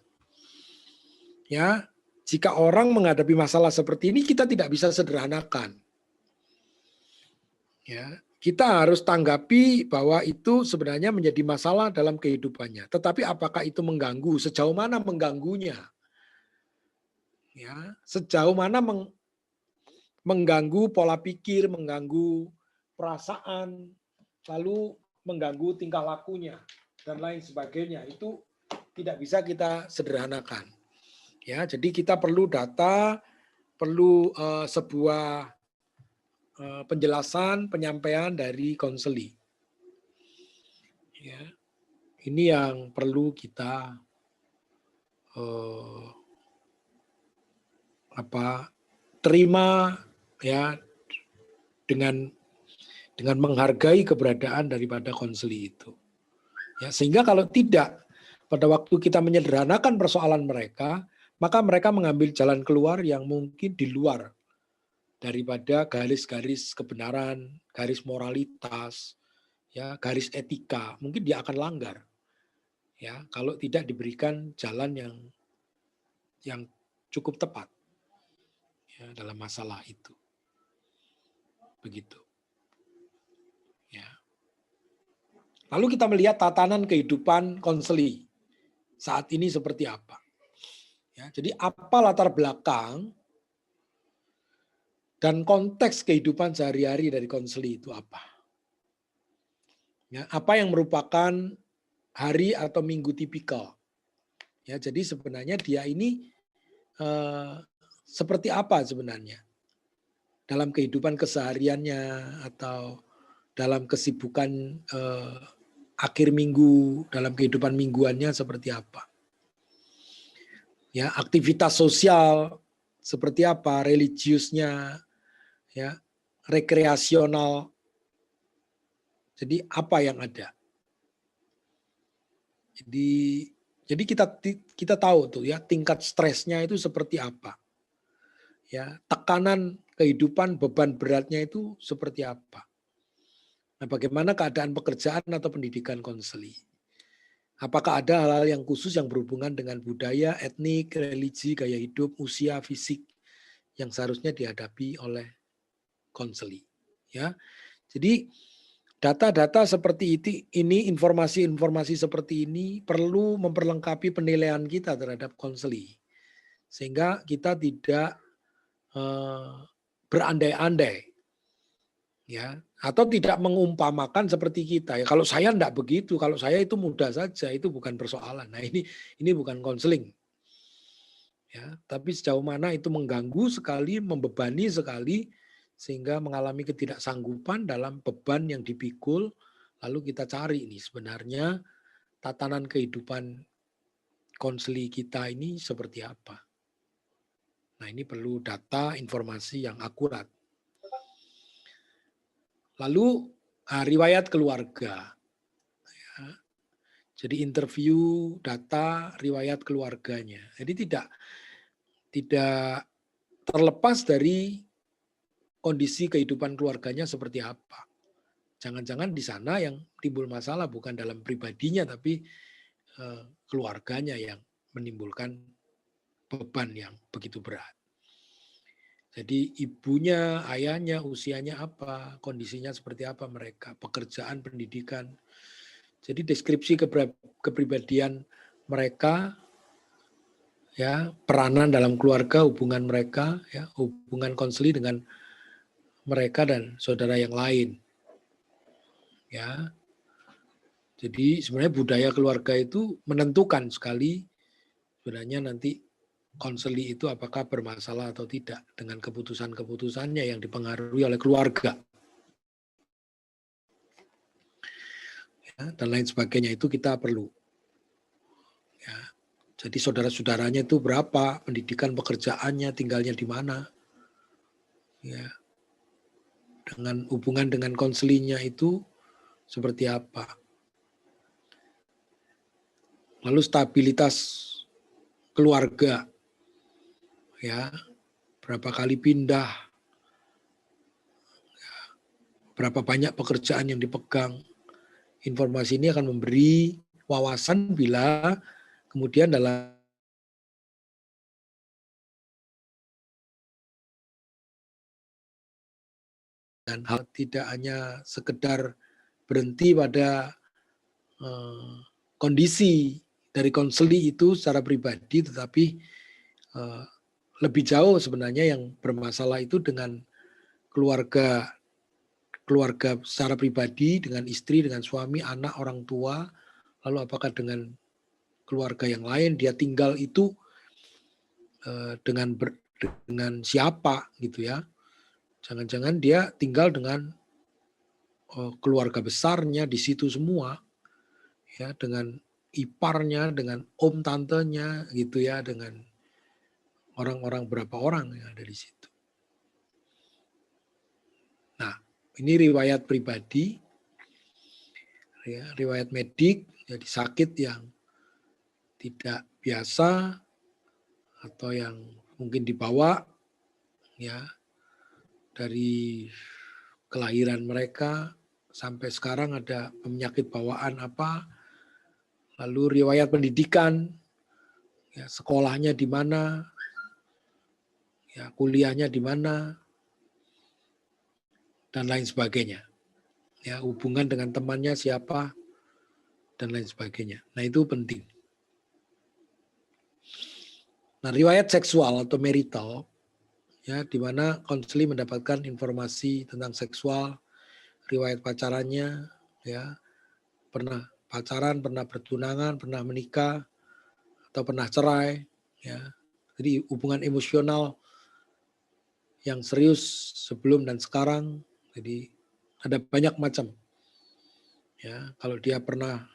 Ya, jika orang menghadapi masalah seperti ini, kita tidak bisa sederhanakan. Ya, kita harus tanggapi bahwa itu sebenarnya menjadi masalah dalam kehidupannya. Tetapi apakah itu mengganggu? Sejauh mana mengganggunya? Ya, sejauh mana mengganggu pola pikir, mengganggu perasaan, lalu mengganggu tingkah lakunya dan lain sebagainya. Itu tidak bisa kita sederhanakan. Ya, jadi kita perlu data, perlu sebuah penjelasan, penyampaian dari konseli. Ya, ini yang perlu kita terima ya dengan menghargai keberadaan daripada konseli itu. Ya, sehingga kalau tidak pada waktu kita menyederhanakan persoalan mereka, maka mereka mengambil jalan keluar yang mungkin di luar daripada garis-garis kebenaran, garis moralitas, ya, garis etika, mungkin dia akan langgar. Ya, kalau tidak diberikan jalan yang cukup tepat ya, dalam masalah itu. Begitu. Ya. Lalu kita melihat tatanan kehidupan konseli saat ini seperti apa. Ya, jadi apa latar belakang dan konteks kehidupan sehari-hari dari konseli itu apa? Ya, apa yang merupakan hari atau minggu tipikal? Ya, jadi sebenarnya dia ini seperti apa sebenarnya dalam kehidupan kesehariannya atau dalam kesibukan akhir minggu, dalam kehidupan mingguannya seperti apa? Ya, aktivitas sosial seperti apa, religiusnya, ya, rekreasional. Jadi apa yang ada? Jadi kita tahu tuh ya tingkat stresnya itu seperti apa. Ya, tekanan kehidupan, beban beratnya itu seperti apa. Nah, bagaimana keadaan pekerjaan atau pendidikan konseli? Apakah ada hal-hal yang khusus yang berhubungan dengan budaya, etnik, religi, gaya hidup, usia, fisik yang seharusnya dihadapi oleh konseli? Ya, jadi data-data seperti ini, informasi-informasi seperti ini perlu memperlengkapi penilaian kita terhadap konseli. Sehingga kita tidak berandai-andai. Ya, atau tidak mengumpamakan seperti kita. Ya, kalau saya enggak begitu, kalau saya itu mudah saja, itu bukan persoalan. Nah, ini bukan konseling. Ya, tapi sejauh mana itu mengganggu sekali, membebani sekali, sehingga mengalami ketidaksanggupan dalam beban yang dipikul, lalu kita cari ini sebenarnya tatanan kehidupan konseli kita ini seperti apa. Nah, ini perlu data, informasi yang akurat. Lalu riwayat keluarga. Ya. Jadi interview, data, riwayat keluarganya. Jadi tidak terlepas dari kondisi kehidupan keluarganya seperti apa. Jangan-jangan di sana yang timbul masalah bukan dalam pribadinya, tapi keluarganya yang menimbulkan beban yang begitu berat. Jadi ibunya, ayahnya, usianya apa, kondisinya seperti apa mereka, pekerjaan, pendidikan. Jadi deskripsi kepribadian mereka, ya, peranan dalam keluarga, hubungan mereka, ya, hubungan konseli dengan mereka dan saudara yang lain. Ya. Jadi sebenarnya budaya keluarga itu menentukan sekali sebenarnya nanti konseli itu apakah bermasalah atau tidak dengan keputusan-keputusannya yang dipengaruhi oleh keluarga. Ya, dan lain sebagainya itu kita perlu. Ya, jadi saudara-saudaranya itu berapa, pendidikan pekerjaannya, tinggalnya di mana. Ya, dengan hubungan dengan konselinya itu seperti apa. Lalu stabilitas keluarga, ya, berapa kali pindah, ya, berapa banyak pekerjaan yang dipegang. Informasi ini akan memberi wawasan bila kemudian dalam dan hal tidak hanya sekedar berhenti pada kondisi dari konseli itu secara pribadi, tetapi lebih jauh sebenarnya yang bermasalah itu dengan keluarga secara pribadi, dengan istri, dengan suami, anak, orang tua, lalu apakah dengan keluarga yang lain dia tinggal itu dengan siapa gitu ya. Jangan-jangan dia tinggal dengan keluarga besarnya di situ semua, ya, dengan iparnya, dengan om tantenya gitu ya, dengan orang-orang berapa orang yang ada di situ. Nah, ini riwayat pribadi, ya, riwayat medik, jadi sakit yang tidak biasa atau yang mungkin dibawa, ya, dari kelahiran mereka sampai sekarang ada penyakit bawaan apa, lalu riwayat pendidikan, ya, sekolahnya di mana, ya, kuliahnya di mana, dan lain sebagainya. Ya, hubungan dengan temannya siapa, dan lain sebagainya. Nah, itu penting. Nah, riwayat seksual atau marital, ya, di mana konseli mendapatkan informasi tentang seksual, riwayat pacarannya, ya, pernah pacaran, pernah bertunangan, pernah menikah, atau pernah cerai, ya. Jadi hubungan emosional yang serius sebelum dan sekarang, jadi ada banyak macam. Ya, kalau dia pernah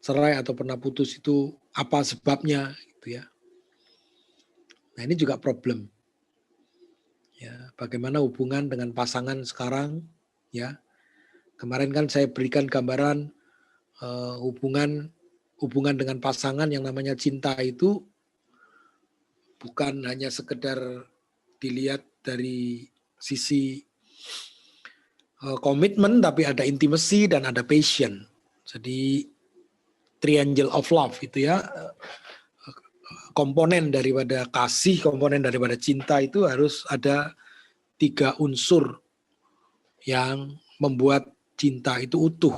cerai atau pernah putus itu apa sebabnya, gitu ya. Nah, ini juga problem. Ya, bagaimana hubungan dengan pasangan sekarang, ya. Kemarin kan saya berikan gambaran hubungan dengan pasangan yang namanya cinta itu bukan hanya sekedar dilihat dari sisi komitmen, tapi ada intimacy dan ada passion. Jadi triangle of love itu ya, komponen daripada kasih, komponen daripada cinta itu harus ada 3 unsur yang membuat cinta itu utuh.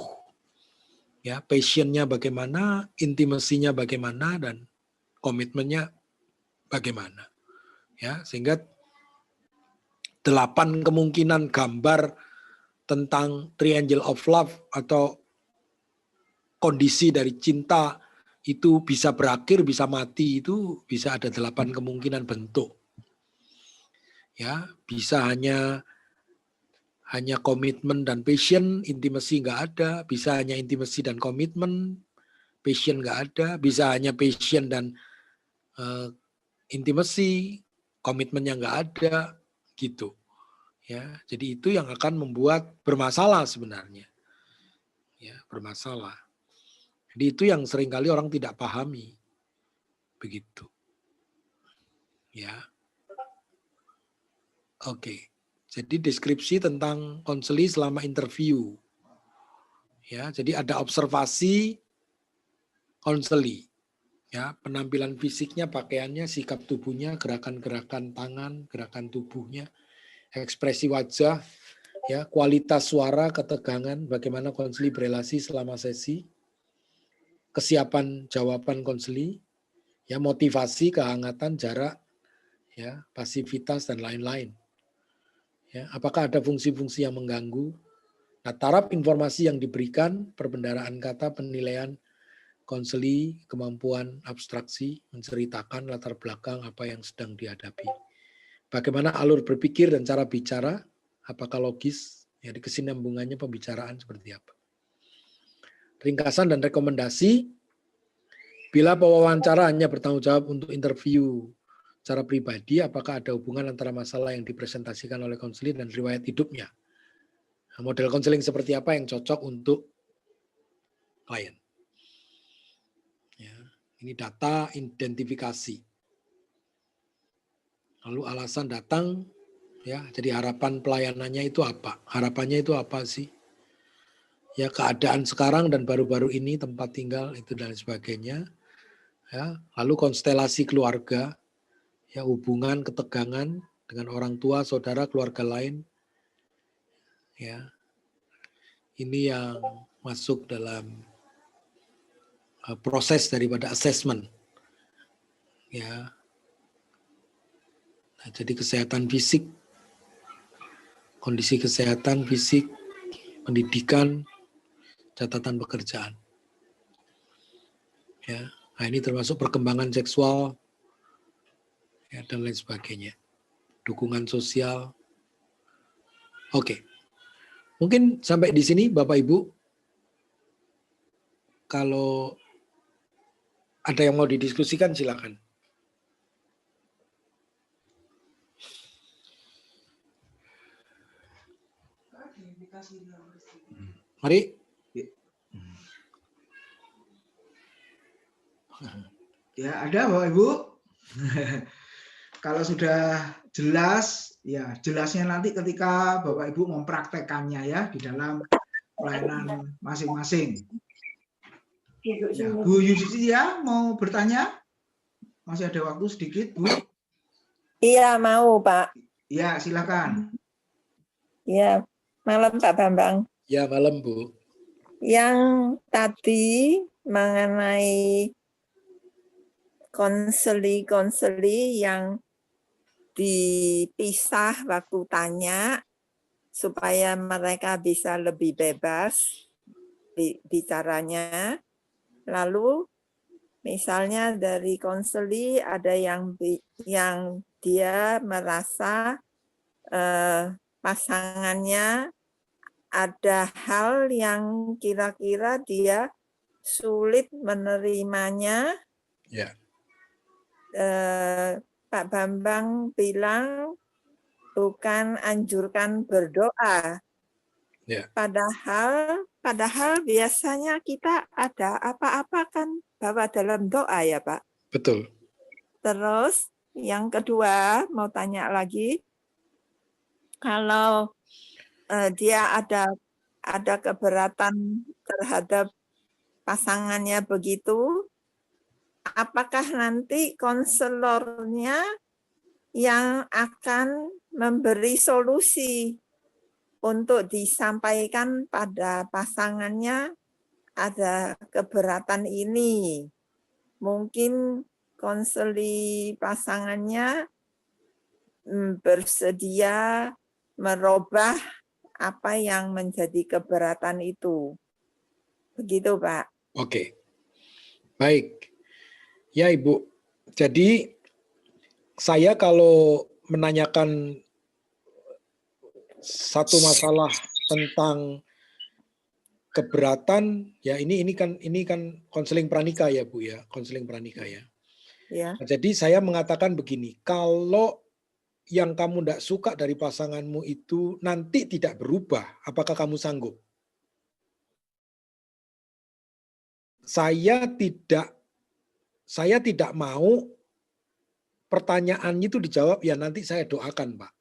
Ya, passionnya bagaimana, intimasinya bagaimana, dan komitmennya bagaimana. Ya, sehingga 8 kemungkinan gambar tentang triangle of love atau kondisi dari cinta itu bisa berakhir, bisa mati, itu bisa ada 8 kemungkinan bentuk. Ya, bisa hanya komitmen dan passion, intimasi nggak ada, bisa hanya intimasi dan komitmen, passion nggak ada, bisa hanya passion dan intimasi, komitmennya nggak ada, gitu. Ya, jadi itu yang akan membuat bermasalah sebenarnya. Ya, bermasalah. Jadi itu yang seringkali orang tidak pahami. Begitu. Ya. Oke. Jadi deskripsi tentang konseli selama interview. Ya, jadi ada observasi konseli. Ya, penampilan fisiknya, pakaiannya, sikap tubuhnya, gerakan-gerakan tangan, gerakan tubuhnya, ekspresi wajah, ya, kualitas suara, ketegangan, bagaimana konseli berelasi selama sesi, kesiapan jawaban konseli, ya, motivasi, kehangatan, jarak, ya, pasivitas dan lain-lain. Ya, apakah ada fungsi-fungsi yang mengganggu? Nah, taraf informasi yang diberikan, perbendaharaan kata, penilaian konseli, kemampuan abstraksi, menceritakan latar belakang apa yang sedang dihadapi. Bagaimana alur berpikir dan cara bicara, apakah logis, jadi kesinambungannya pembicaraan seperti apa. Ringkasan dan rekomendasi, bila pewawancara hanya bertanggung jawab untuk interview secara pribadi, apakah ada hubungan antara masalah yang dipresentasikan oleh konselor dan riwayat hidupnya. Nah, model konseling seperti apa yang cocok untuk klien. Ya, ini data identifikasi. Lalu alasan datang, ya, jadi harapan pelayanannya itu apa? Harapannya itu apa sih? Ya, keadaan sekarang dan baru-baru ini, tempat tinggal itu dan sebagainya. Ya, lalu konstelasi keluarga, ya, hubungan ketegangan dengan orang tua, saudara, keluarga lain. Ya, ini yang masuk dalam proses daripada assessment. Ya, nah, jadi kesehatan fisik, kondisi kesehatan fisik, pendidikan, catatan pekerjaan. Ya, nah ini termasuk perkembangan seksual, ya, dan lain sebagainya. Dukungan sosial. Oke. Mungkin sampai di sini Bapak Ibu. Kalau ada yang mau didiskusikan silakan. Mari. Ya, ada Bapak Ibu. Kalau sudah jelas, ya jelasnya nanti ketika Bapak Ibu mempraktekannya ya di dalam pelayanan masing-masing. Ya, Bu Yudhistira mau bertanya? Masih ada waktu sedikit, Bu. Iya, mau, Pak. Ya, silakan. Ya, malam Pak Bambang. Ya, malam, Bu. Yang tadi mengenai konseli yang dipisah waktu tanya supaya mereka bisa lebih bebas bicaranya. Lalu misalnya dari konseli ada yang dia merasa pasangannya ada hal yang kira-kira dia sulit menerimanya. Ya. Pak Bambang bilang bukan anjurkan berdoa. Ya. Padahal biasanya kita ada apa-apa kan bawa dalam doa ya Pak. Betul. Terus yang kedua mau tanya lagi, kalau dia ada keberatan terhadap pasangannya begitu, apakah nanti konselornya yang akan memberi solusi untuk disampaikan pada pasangannya ada keberatan ini. Mungkin konseli pasangannya bersedia merubah apa yang menjadi keberatan itu. Begitu, Pak. Oke. Baik. Ya, Ibu. Jadi saya kalau menanyakan satu masalah tentang keberatan, ya ini kan konseling pranika ya, Bu ya, konseling pranika ya. Ya. Nah, jadi saya mengatakan begini, kalau yang kamu tidak suka dari pasanganmu itu nanti tidak berubah, apakah kamu sanggup? Saya tidak mau pertanyaannya itu dijawab, ya nanti saya doakan, Pak.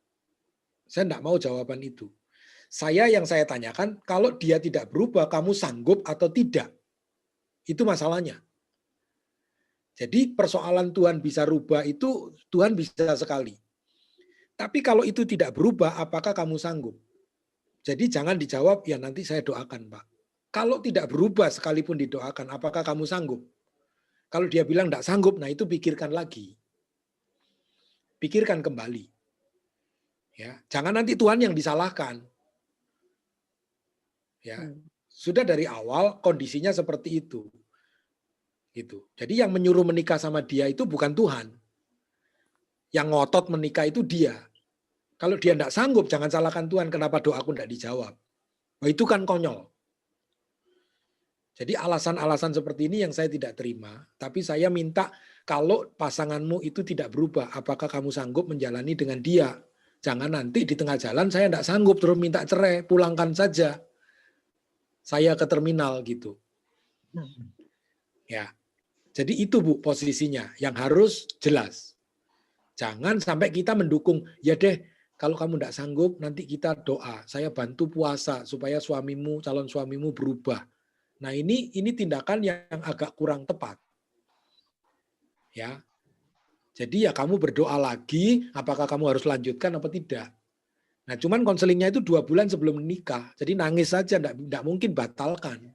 Saya tidak mau jawaban itu. Yang saya tanyakan, kalau dia tidak berubah, kamu sanggup atau tidak? Itu masalahnya. Jadi persoalan Tuhan bisa rubah itu, Tuhan bisa sekali. Tapi kalau itu tidak berubah, apakah kamu sanggup? Jadi jangan dijawab, ya nanti saya doakan, Pak. Kalau tidak berubah sekalipun didoakan, apakah kamu sanggup? Kalau dia bilang tidak sanggup, nah itu pikirkan lagi. Pikirkan kembali. Ya, jangan nanti Tuhan yang disalahkan. Ya, sudah dari awal kondisinya seperti itu. Gitu. Jadi yang menyuruh menikah sama dia itu bukan Tuhan. Yang ngotot menikah itu dia. Kalau dia tidak sanggup, jangan salahkan Tuhan kenapa doaku tidak dijawab. Nah, itu kan konyol. Jadi alasan-alasan seperti ini yang saya tidak terima. Tapi saya minta kalau pasanganmu itu tidak berubah, apakah kamu sanggup menjalani dengan dia? Jangan nanti di tengah jalan saya tidak sanggup terus minta cerai, pulangkan saja. Saya ke terminal gitu. Ya. Jadi itu Bu posisinya yang harus jelas. Jangan sampai kita mendukung, ya deh kalau kamu tidak sanggup nanti kita doa, saya bantu puasa supaya suamimu, calon suamimu berubah. Nah ini tindakan yang agak kurang tepat. Ya. Jadi ya kamu berdoa lagi, apakah kamu harus lanjutkan apa tidak. Nah cuman konselingnya itu 2 bulan sebelum menikah, jadi nangis saja, tidak mungkin batalkan.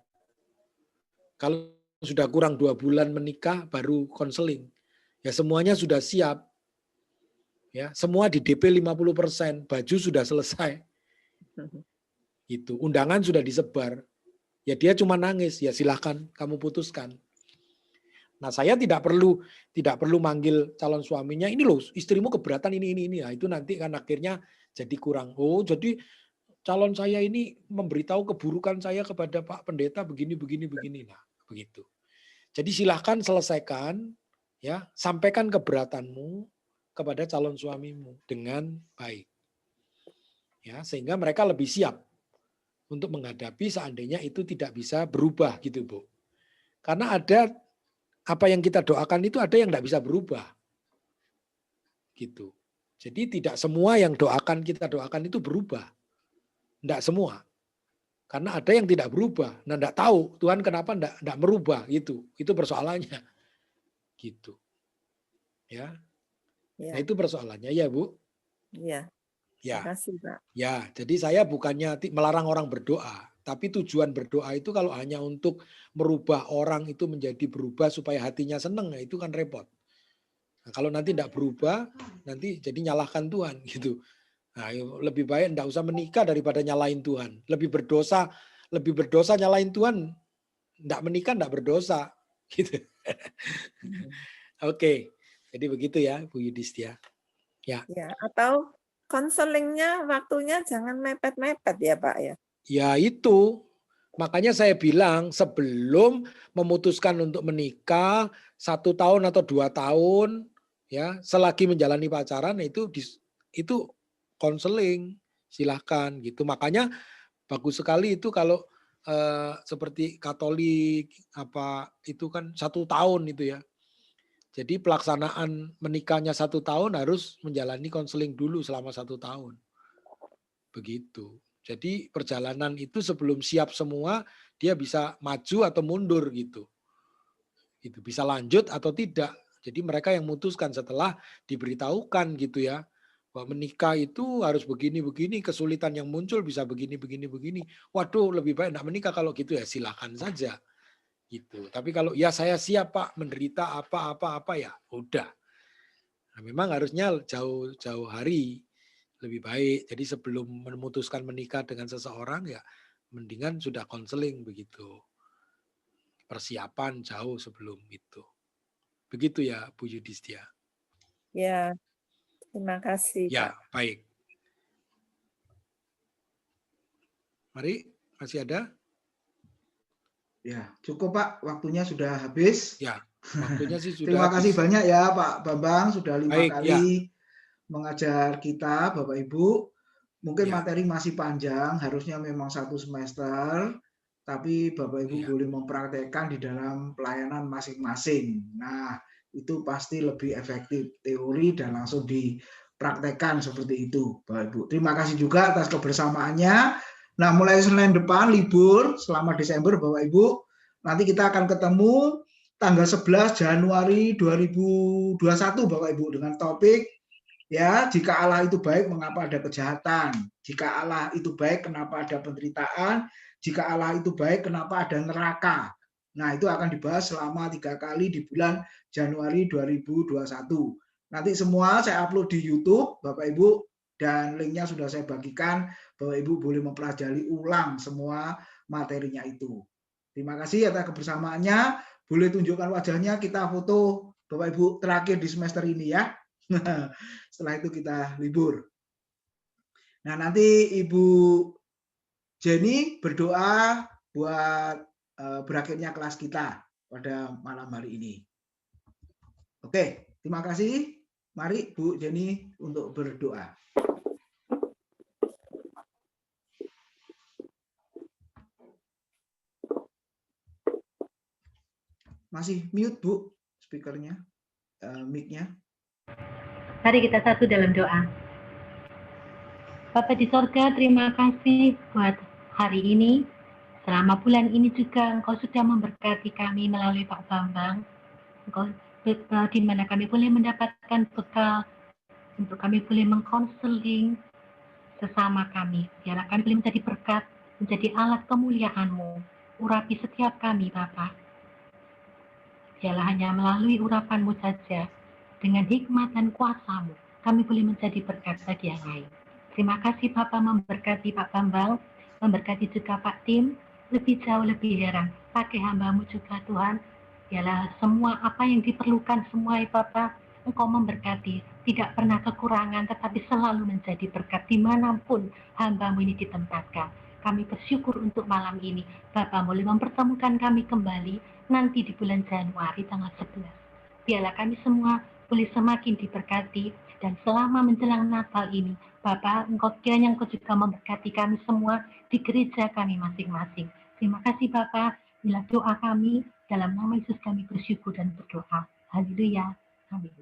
Kalau sudah kurang 2 bulan menikah baru konseling. Ya semuanya sudah siap. Ya, semua di DP 50%, baju sudah selesai. Itu, undangan sudah disebar. Ya dia cuma nangis, ya silahkan kamu putuskan. Nah, saya tidak perlu manggil calon suaminya, ini loh istrimu keberatan ini. Nah, itu nanti kan akhirnya jadi kurang. Oh, jadi calon saya ini memberitahu keburukan saya kepada Pak Pendeta begini. Nah, begitu. Jadi silahkan selesaikan, ya, sampaikan keberatanmu kepada calon suamimu dengan baik. Ya, sehingga mereka lebih siap untuk menghadapi seandainya itu tidak bisa berubah gitu, Bu. Karena ada apa yang kita doakan itu ada yang tidak bisa berubah. Gitu. Jadi tidak semua yang kita doakan itu berubah. Tidak semua. Karena ada yang tidak berubah. Nah, tidak tahu Tuhan kenapa tidak merubah gitu. Itu persoalannya. Gitu. Ya. Nah, itu persoalannya ya, Bu. Iya. Ya. Terima kasih, Pak. Ya, jadi saya bukannya melarang orang berdoa, tapi tujuan berdoa itu kalau hanya untuk merubah orang itu menjadi berubah supaya hatinya senang, ya itu kan repot. Nah, kalau nanti tidak berubah, nanti jadi nyalahkan Tuhan gitu. Nah, lebih baik tidak usah menikah daripada nyalahin Tuhan. Lebih berdosa nyalahin Tuhan. Tidak menikah tidak berdosa gitu. Oke. Jadi begitu ya, Bu Yudhistia. Ya. Ya, atau konselingnya waktunya jangan mepet-mepet ya Pak ya. Ya itu, makanya saya bilang sebelum memutuskan untuk menikah 1 tahun atau 2 tahun, ya selagi menjalani pacaran itu konseling, silahkan gitu. Makanya bagus sekali itu kalau seperti Katolik itu kan 1 tahun itu ya. Jadi pelaksanaan menikahnya 1 tahun harus menjalani konseling dulu selama 1 tahun. Begitu. Jadi perjalanan itu sebelum siap semua, dia bisa maju atau mundur gitu. Itu bisa lanjut atau tidak. Jadi mereka yang memutuskan setelah diberitahukan gitu ya, Bahwa menikah itu harus begini-begini, kesulitan yang muncul bisa begini-begini. Waduh, lebih baik enggak menikah kalau gitu ya silakan saja. Gitu. Tapi kalau ya saya siap Pak menderita apa ya udah. Nah, memang harusnya jauh-jauh hari lebih baik. Jadi sebelum memutuskan menikah dengan seseorang ya mendingan sudah konseling begitu. Persiapan jauh sebelum itu. Begitu ya Bu Yudhistia. Ya, terima kasih Ya, Pak. baik. Mari, masih ada? Ya, cukup Pak, waktunya sudah habis. Ya, waktunya sih sudah Terima kasih habis. banyak ya Pak Bambang, sudah 5 Baik, kali mengajar kita Bapak Ibu. Mungkin Ya. materi masih panjang, harusnya memang 1 semester, tapi Bapak Ibu Ya. boleh mempraktekkan di dalam pelayanan masing-masing. Nah, itu pasti lebih efektif teori dan langsung dipraktekkan seperti itu, Bapak Ibu. Terima kasih juga atas kebersamaannya. Nah, mulai Senin depan libur selama Desember, Bapak Ibu. Nanti kita akan ketemu tanggal 11 Januari 2021, Bapak Ibu, dengan topik ya, jika Allah itu baik, mengapa ada kejahatan? Jika Allah itu baik, kenapa ada penderitaan? Jika Allah itu baik, kenapa ada neraka? Nah, itu akan dibahas selama 3 kali di bulan Januari 2021. Nanti semua saya upload di YouTube, Bapak Ibu, dan linknya sudah saya bagikan. Bapak Ibu boleh mempelajari ulang semua materinya itu. Terima kasih atas kebersamaannya. Boleh tunjukkan wajahnya, kita foto Bapak Ibu terakhir di semester ini ya. Setelah itu kita libur. Nah, nanti Ibu Jenny berdoa buat berakhirnya kelas kita pada malam hari ini. Oke, terima kasih. Mari Bu Jenny untuk berdoa. Masih mute Bu, speakernya, mic-nya. Mari kita satu dalam doa. Bapa di sorga, terima kasih buat hari ini. Selama bulan ini juga Engkau sudah memberkati kami melalui Pak Bambang. Engkau di mana kami boleh mendapatkan bekal untuk kami boleh mengkonseling sesama kami. Biarlah kami boleh menjadi berkat, menjadi alat kemuliaan-Mu. Urapi setiap kami, Bapa. Biarlah hanya melalui urapan-Mu saja, dengan hikmat dan kuasa-Mu, kami boleh menjadi berkat bagi yang lain. Terima kasih Bapak memberkati Pak Bambang, memberkati juga Pak Tim, lebih jauh lebih heran, pakai hamba-Mu juga Tuhan. Biarlah semua apa yang diperlukan semua Bapak, Engkau memberkati, tidak pernah kekurangan, tetapi selalu menjadi berkat dimanapun hamba-Mu ini ditempatkan. Kami bersyukur untuk malam ini, Bapak boleh mempertemukan kami kembali nanti di bulan Januari tanggal 11. Biarlah kami semua boleh semakin diberkati, dan selama menjelang Natal ini, Bapak, Engkau kiranya Engkau juga memberkati kami semua di gereja kami masing-masing. Terima kasih Bapak, bila doa kami, dalam nama Yesus kami bersyukur dan berdoa. Haleluya. Amin.